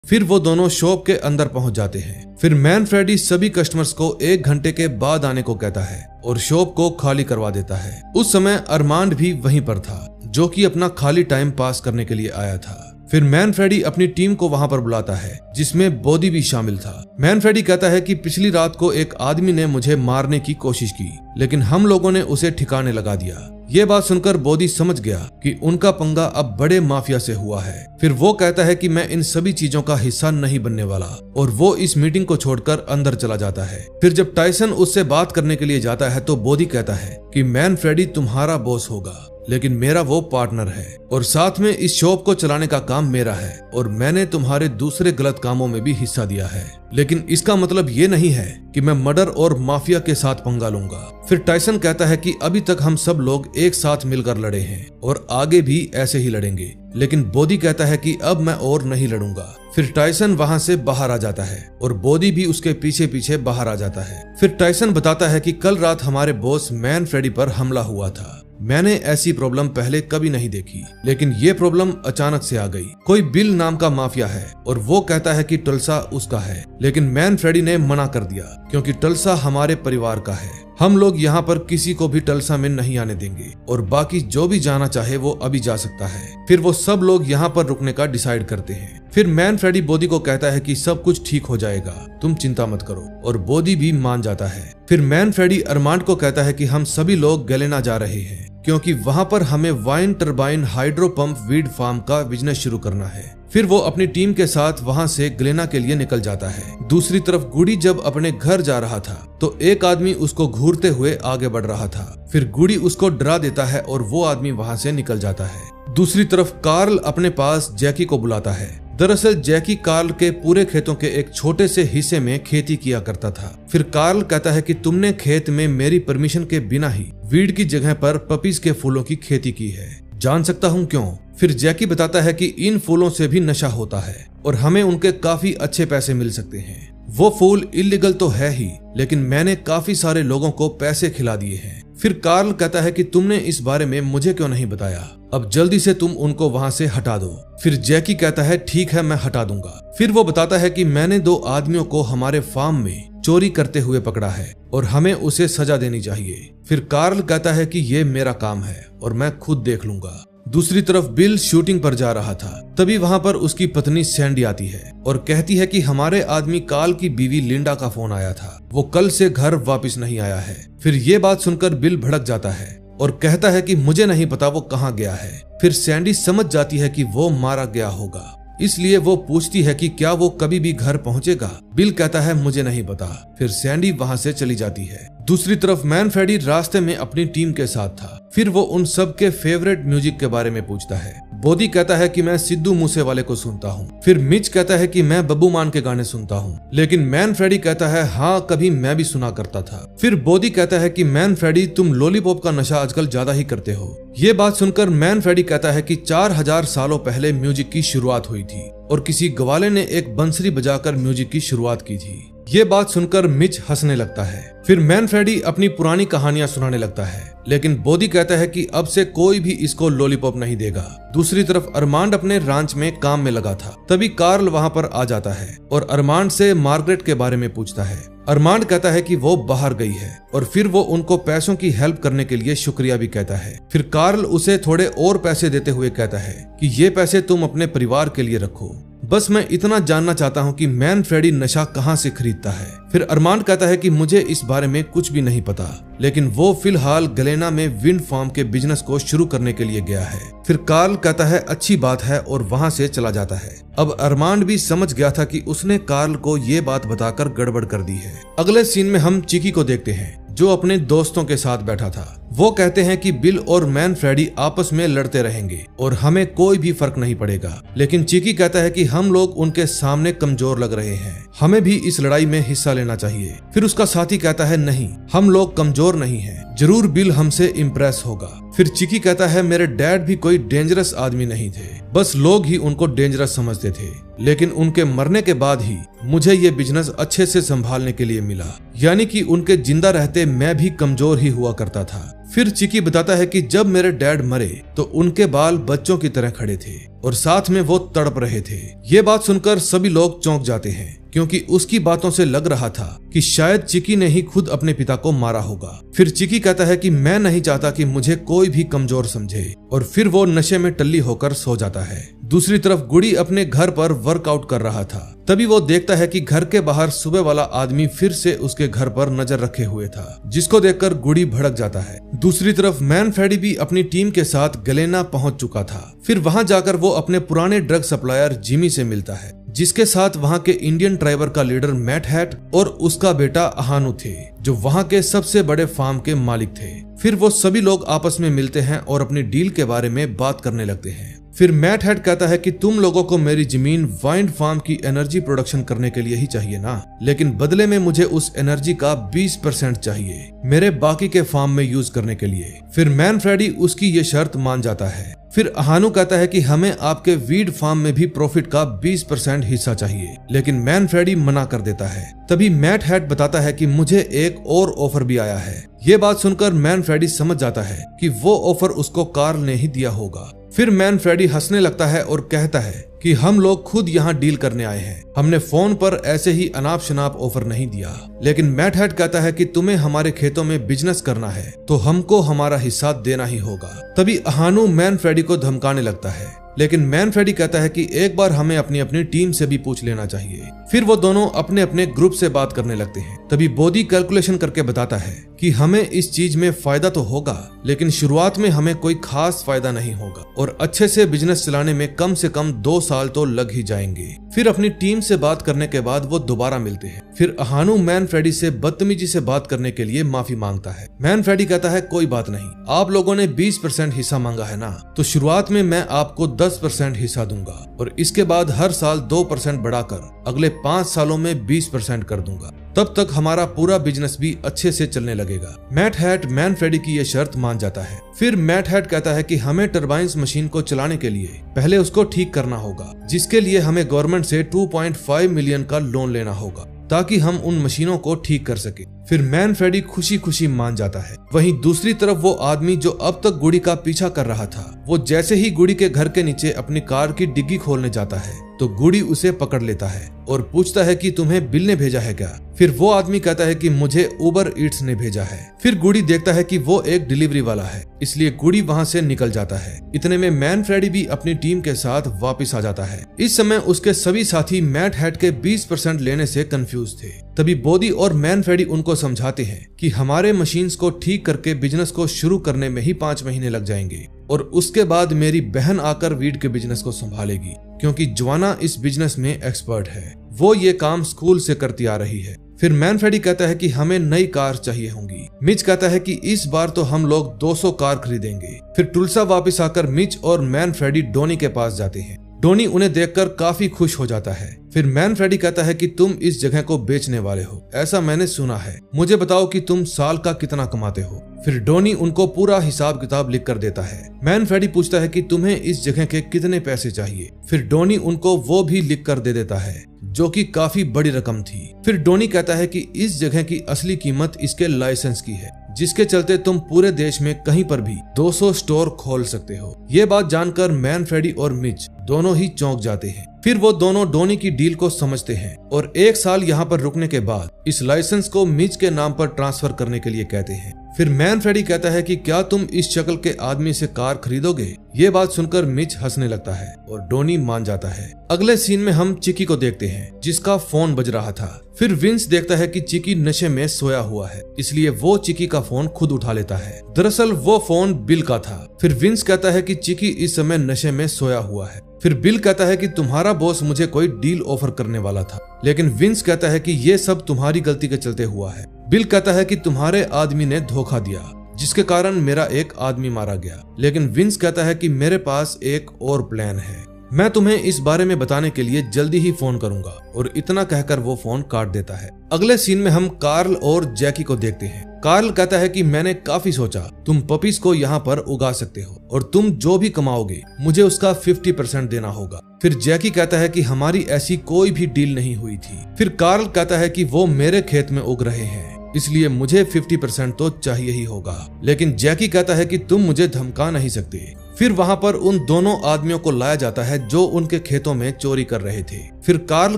A: फिर वो दोनों शॉप के अंदर पहुंच जाते हैं। फिर मैन फ्रेडी सभी कस्टमर्स को 1 घंटे के बाद आने को कहता है और शॉप को खाली करवा देता है। उस समय अरमांड भी वहीं पर था जो कि अपना खाली टाइम पास करने के लिए आया था। फिर मैन फ्रेडी अपनी टीम को वहां पर बुलाता है जिसमें बोदी भी शामिल था। मैन फ्रेडी कहता है कि पिछली रात को एक आदमी ने मुझे मारने की कोशिश की, लेकिन हम लोगों ने उसे ठिकाने लगा दिया। ये बात सुनकर बोदी समझ गया कि उनका पंगा अब बड़े माफिया से हुआ है। फिर वो कहता है कि मैं इन सभी चीजों का हिस्सा नहीं बनने वाला और वो इस मीटिंग को छोड़कर अंदर चला जाता है। फिर जब टाइसन उससे बात करने के लिए जाता है तो बोदी कहता है कि मैन फ्रेडी तुम्हारा बॉस होगा, लेकिन मेरा वो पार्टनर है और साथ में इस शॉप को चलाने का काम मेरा है और मैंने तुम्हारे दूसरे गलत कामों में भी हिस्सा दिया है, लेकिन इसका मतलब ये नहीं है कि मैं मर्डर और माफिया के साथ पंगा लूंगा। फिर टाइसन कहता है कि अभी तक हम सब लोग एक साथ मिलकर लड़े हैं और आगे भी ऐसे ही लड़ेंगे, लेकिन बोदी कहता है कि अब मैं और नहीं लड़ूंगा। फिर टाइसन वहां से बाहर आ जाता है और बोदी भी उसके पीछे पीछे बाहर आ जाता है। फिर टाइसन बताता है कि कल रात हमारे बॉस मैन फ्रेडी पर हमला हुआ था। मैंने ऐसी प्रॉब्लम पहले कभी नहीं देखी, लेकिन ये प्रॉब्लम अचानक से आ गई। कोई बिल नाम का माफिया है और वो कहता है कि टल्सा उसका है, लेकिन मैन फ्रेडी ने मना कर दिया क्योंकि टल्सा हमारे परिवार का है। हम लोग यहाँ पर किसी को भी टल्सा में नहीं आने देंगे और बाकी जो भी जाना चाहे वो अभी जा सकता है। फिर वो सब लोग यहाँ पर रुकने का डिसाइड करते हैं। फिर मैन फ्रेडी बोदी को कहता है कि सब कुछ ठीक हो जाएगा, तुम चिंता मत करो, और बोदी भी मान जाता है। फिर मैन फ्रेडी अरमांड को कहता है कि हम सभी लोग गलेना जा रहे हैं क्योंकि वहां पर हमें wind turbine hydro pump weed farm का बिजनेस शुरू करना है। फिर वो अपनी टीम के साथ वहां से ग्लेना के लिए निकल जाता है। दूसरी तरफ गुडी जब अपने घर जा रहा था तो एक आदमी उसको घूरते हुए आगे बढ़ रहा था। फिर गुडी उसको डरा देता है और वो आदमी वहां से निकल जाता है। दूसरी तरफ कार्ल अपने पास जैकी को बुलाता है। दरअसल जैकी कार्ल के पूरे खेतों के एक छोटे से हिस्से में खेती किया करता था। फिर कार्ल कहता है कि तुमने खेत में मेरी परमिशन के बिना ही वीड की जगह पर पपीज के फूलों की खेती की है, जान सकता हूँ क्यों? फिर जैकी बताता है कि इन फूलों से भी नशा होता है और हमें उनके काफी अच्छे पैसे मिल सकते हैं। वो फूल इलीगल तो है ही, लेकिन मैंने काफी सारे लोगों को पैसे खिला दिए हैं। फिर कार्ल कहता है कि तुमने इस बारे में मुझे क्यों नहीं बताया, अब जल्दी से तुम उनको वहां से हटा दो। फिर जैकी कहता है ठीक है, मैं हटा दूंगा। फिर वो बताता है कि मैंने 2 आदमियों को हमारे फार्म में चोरी करते हुए पकड़ा है और हमें उसे सजा देनी चाहिए। फिर कार्ल कहता है कि ये मेरा काम है और मैं खुद देख लूंगा। दूसरी तरफ बिल शूटिंग पर जा रहा था, तभी वहां पर उसकी पत्नी सैंडी आती है और कहती है कि हमारे आदमी कार्ल की बीवी लिंडा का फोन आया था, वो कल से घर वापस नहीं आया है। फिर ये बात सुनकर बिल भड़क जाता है और कहता है कि मुझे नहीं पता वो कहाँ गया है। फिर सैंडी समझ जाती है कि वो मारा गया होगा, इसलिए वो पूछती है कि क्या वो कभी भी घर पहुंचेगा। बिल कहता है मुझे नहीं पता। फिर सैंडी वहां से चली जाती है। दूसरी तरफ मैन फ्रेडी रास्ते में अपनी टीम के साथ था। फिर वो उन सब के फेवरेट म्यूजिक के बारे में पूछता है। बोदी कहता है कि मैं सिद्धू मूसे वाले को सुनता हूँ। फिर मिच कहता है कि मैं बब्बू मान के गाने सुनता हूँ, लेकिन मैन फ्रेडी कहता है हाँ कभी मैं भी सुना करता था। फिर बोदी कहता है कि मैन फ्रेडी तुम लॉलीपॉप का नशा आजकल ज्यादा ही करते हो। ये बात सुनकर मैन फ्रेडी कहता है कि 4000 सालों पहले म्यूजिक की शुरुआत हुई थी और किसी ग्वाले ने एक बंसरी बजाकर म्यूजिक की शुरुआत की थी। ये बात सुनकर मिच हंसने लगता है। फिर मैन फ्रेडी अपनी पुरानी कहानियां सुनाने लगता है, लेकिन बोदी कहता है कि अब से कोई भी इसको लॉलीपॉप नहीं देगा। दूसरी तरफ अरमांड अपने रांच में काम में लगा था, तभी कार्ल वहां पर आ जाता है और अरमांड से मार्गरेट के बारे में पूछता है। अरमांड कहता है कि वो बाहर गई है और फिर वो उनको पैसों की हेल्प करने के लिए शुक्रिया भी कहता है। फिर कार्ल उसे थोड़े और पैसे देते हुए कहता है कि ये पैसे तुम अपने परिवार के लिए रखो, बस मैं इतना जानना चाहता हूँ कि मैन फ्रेडी नशा कहाँ से खरीदता है। फिर अरमांड कहता है कि मुझे इस बारे में कुछ भी नहीं पता, लेकिन वो फिलहाल गलेना में विंड फार्म के बिजनेस को शुरू करने के लिए गया है। फिर कार्ल कहता है अच्छी बात है और वहां से चला जाता है। अब अरमांड भी समझ गया था कि उसने कार्ल को ये बात बताकर गड़बड़ कर दी है। अगले सीन में हम चिकी को देखते हैं जो अपने दोस्तों के साथ बैठा था। वो कहते हैं कि बिल और मैन फ्रेडी आपस में लड़ते रहेंगे और हमें कोई भी फर्क नहीं पड़ेगा, लेकिन चिकी कहता है कि हम लोग उनके सामने कमजोर लग रहे हैं, हमें भी इस लड़ाई में हिस्सा लेना चाहिए। फिर उसका साथी कहता है नहीं, हम लोग कमजोर नहीं हैं, जरूर बिल हमसे इम्प्रेस होगा। फिर चिकी कहता है मेरे डैड भी कोई डेंजरस आदमी नहीं थे, बस लोग ही उनको डेंजरस समझते थे, लेकिन उनके मरने के बाद ही मुझे ये बिजनेस अच्छे से संभालने के लिए मिला, यानी कि उनके जिंदा रहते मैं भी कमजोर ही हुआ करता था। फिर चिकी बताता है कि जब मेरे डैड मरे तो उनके बाल बच्चों की तरह खड़े थे और साथ में वो तड़प रहे थे। ये बात सुनकर सभी लोग चौंक जाते हैं क्योंकि उसकी बातों से लग रहा था कि शायद चिकी ने ही खुद अपने पिता को मारा होगा। फिर चिकी कहता है कि मैं नहीं चाहता कि मुझे कोई भी कमजोर समझे और फिर वो नशे में टल्ली होकर सो जाता है। दूसरी तरफ गुडी अपने घर पर वर्कआउट कर रहा था, तभी वो देखता है कि घर के बाहर सुबह वाला आदमी फिर से उसके घर पर नजर रखे हुए था, जिसको देखकर गुडी भड़क जाता है। दूसरी तरफ मैन फ्रेडी भी अपनी टीम के साथ गलेना पहुंच चुका था। फिर वहां जाकर वो अपने पुराने ड्रग सप्लायर जिमी से मिलता है, जिसके साथ वहां के इंडियन ट्राइबर का लीडर मैट हैट और उसका बेटा अहानु थे, जो वहां के सबसे बड़े फार्म के मालिक थे। फिर वो सभी लोग आपस में मिलते हैं और अपनी डील के बारे में बात करने लगते हैं। फिर मैट हैट कहता है कि तुम लोगों को मेरी जमीन वाइंड फार्म की एनर्जी प्रोडक्शन करने के लिए ही चाहिए ना, लेकिन बदले में मुझे उस एनर्जी का 20% चाहिए मेरे बाकी के फार्म में यूज करने के लिए। फिर मैन फ्रेडी उसकी ये शर्त मान जाता है। फिर अहानु कहता है कि हमें आपके वीड फार्म में भी प्रॉफिट का 20% हिस्सा चाहिए, लेकिन मैन फ्रेडी मना कर देता है। तभी मैट हैट बताता है कि मुझे एक और ऑफर भी आया है। ये बात सुनकर मैन फ्रेडी समझ जाता है कि वो ऑफर उसको कार्ल ने ही दिया होगा। फिर मैन फ्रेडी हंसने लगता है और कहता है कि हम लोग खुद यहाँ डील करने आए हैं, हमने फोन पर ऐसे ही अनाप शनाप ऑफर नहीं दिया। लेकिन मैट हेड कहता है कि तुम्हें हमारे खेतों में बिजनेस करना है तो हमको हमारा हिस्सा देना ही होगा। तभी अहानू मैन फ्रेडी को धमकाने लगता है, लेकिन मैन फ्रेडी कहता है कि एक बार हमें अपनी अपनी टीम से भी पूछ लेना चाहिए। फिर वो दोनों अपने अपने ग्रुप से बात करने लगते हैं। तभी बोधी कैलकुलेशन करके बताता है कि हमें इस चीज में फायदा तो होगा, लेकिन शुरुआत में हमें कोई खास फायदा नहीं होगा और अच्छे से बिजनेस चलाने में कम से कम 2 साल तो लग ही जाएंगे। फिर अपनी टीम से बात करने के बाद वो दोबारा मिलते हैं। फिर अहानू मैन फ्रेडी से बदतमीजी से बात करने के लिए माफी मांगता है। मैन फ्रेडी कहता है कोई बात नहीं, आप लोगों ने 20% हिस्सा मांगा है ना, तो शुरुआत में मैं आपको 10% हिस्सा दूंगा और इसके बाद हर साल 2% बढ़ाकर अगले 5 सालों में 20% कर दूंगा। तब तक हमारा पूरा बिजनेस भी अच्छे से चलने लगेगा। मैट हेड मैन फ्रेडी की ये शर्त मान जाता है। फिर मैट हेड कहता है कि हमें टरबाइन्स मशीन को चलाने के लिए पहले उसको ठीक करना होगा, जिसके लिए हमें गवर्नमेंट से 2.5 मिलियन का लोन लेना होगा ताकि हम उन मशीनों को ठीक कर सके। फिर मैन फ्रेडी खुशी खुशी मान जाता है। वहीं दूसरी तरफ वो आदमी जो अब तक गुड़ी का पीछा कर रहा था, वो जैसे ही गुड़ी के घर के नीचे अपनी कार की डिग्गी खोलने जाता है तो गुड़ी उसे पकड़ लेता है और पूछता है कि तुम्हें बिल ने भेजा है क्या। फिर वो आदमी कहता है कि मुझे उबर ईट्स ने भेजा है। फिर गुड़ी देखता है कि वो एक डिलीवरी वाला है, इसलिए गुड़ी वहां से निकल जाता है। इतने में मैन फ्रेडी भी अपनी टीम के साथ वापस आ जाता है। इस समय उसके सभी साथी मैट हेड के 20% लेने से कंफ्यूज थे। तभी बोधी और मैन फ्रेडी उनको समझाते हैं कि हमारे मशीन्स को ठीक करके बिजनेस को शुरू करने में ही 5 महीने लग जाएंगे और उसके बाद मेरी बहन आकर वीड के बिजनेस को संभालेगी, क्योंकि ज्वाना इस बिजनेस में एक्सपर्ट है। वो ये काम स्कूल से करती आ रही है। फिर मैन फ्रेडी कहता है कि हमें नई कार चाहिए होंगी। मिच कहता है कि इस बार तो हम लोग 200 कार खरीदेंगे। फिर टुल्सा वापस आकर मिच और मैन फ्रेडी डोनी के पास जाते हैं। डोनी उन्हें देखकर काफी खुश हो जाता है। फिर मैन फ्रेडी कहता है कि तुम इस जगह को बेचने वाले हो, ऐसा मैंने सुना है, मुझे बताओ कि तुम साल का कितना कमाते हो। फिर डोनी उनको पूरा हिसाब किताब लिख कर देता है। मैन फ्रेडी पूछता है कि तुम्हें इस जगह के कितने पैसे चाहिए। फिर डोनी उनको वो भी लिख कर दे देता है, जो कि काफी बड़ी रकम थी। फिर डोनी कहता है कि इस जगह की असली कीमत इसके लाइसेंस की है, जिसके चलते तुम पूरे देश में कहीं पर भी 200 स्टोर खोल सकते हो। ये बात जानकर मैन फ्रेडी और मिच दोनों ही चौंक जाते हैं। फिर वो दोनों डोनी की डील को समझते हैं और 1 साल यहाँ पर रुकने के बाद इस लाइसेंस को मिच के नाम पर ट्रांसफर करने के लिए कहते हैं। फिर मैन फ्रेडी कहता है कि क्या तुम इस शक्ल के आदमी से कार खरीदोगे। ये बात सुनकर मिच हंसने लगता है और डोनी मान जाता है। अगले सीन में हम चिकी को देखते हैं, जिसका फोन बज रहा था। फिर विंस देखता है कि चिकी नशे में सोया हुआ है, इसलिए वो चिकी का फोन खुद उठा लेता है। दरअसल वो फोन बिल का था। फिर विंस कहता है कि चिकी इस समय नशे में सोया हुआ है। फिर बिल कहता है कि तुम्हारा बॉस मुझे कोई डील ऑफर करने वाला था, लेकिन विंस कहता है कि ये सब तुम्हारी गलती के चलते हुआ है। बिल कहता है कि तुम्हारे आदमी ने धोखा दिया, जिसके कारण मेरा एक आदमी मारा गया, लेकिन विंस कहता है कि मेरे पास एक और प्लान है, मैं तुम्हें इस बारे में बताने के लिए जल्दी ही फोन करूंगा। और इतना कहकर वो फोन काट देता है। अगले सीन में हम कार्ल और जैकी को देखते हैं। कार्ल कहता है कि मैंने काफी सोचा, तुम पपीज को यहाँ पर उगा सकते हो और तुम जो भी कमाओगे मुझे उसका 50% देना होगा। फिर जैकी कहता है कि हमारी ऐसी कोई भी डील नहीं हुई थी। फिर कार्ल कहता है कि वो मेरे खेत में उग रहे हैं, इसलिए मुझे 50% तो चाहिए ही होगा। लेकिन जैकी कहता है कि तुम मुझे धमका नहीं सकते। फिर वहां पर उन दोनों आदमियों को लाया जाता है जो उनके खेतों में चोरी कर रहे थे। फिर कार्ल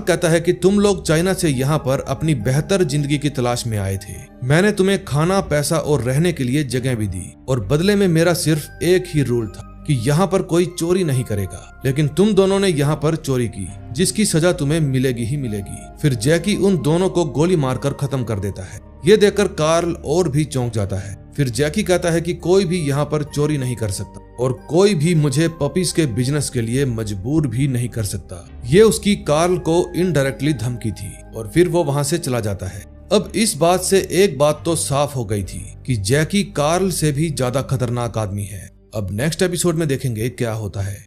A: कहता है कि तुम लोग चाइना से यहाँ पर अपनी बेहतर जिंदगी की तलाश में आए थे। मैंने तुम्हें खाना, पैसा और रहने के लिए जगह भी दी और बदले में मेरा सिर्फ एक ही रूल था कि यहाँ पर कोई चोरी नहीं करेगा, लेकिन तुम दोनों ने यहाँ पर चोरी की, जिसकी सजा तुम्हें मिलेगी ही मिलेगी। फिर जैकी उन दोनों को गोली मारकर खत्म कर देता है। ये देखकर कार्ल और भी चौंक जाता है। फिर जैकी कहता है कि कोई भी यहाँ पर चोरी नहीं कर सकता और कोई भी मुझे पपीज के बिजनेस के लिए मजबूर भी नहीं कर सकता। ये उसकी कार्ल को इनडायरेक्टली धमकी थी और फिर वो वहां से चला जाता है। अब इस बात से एक बात तो साफ हो गई थी कि जैकी कार्ल से भी ज्यादा खतरनाक आदमी है। अब नेक्स्ट एपिसोड में देखेंगे क्या होता है।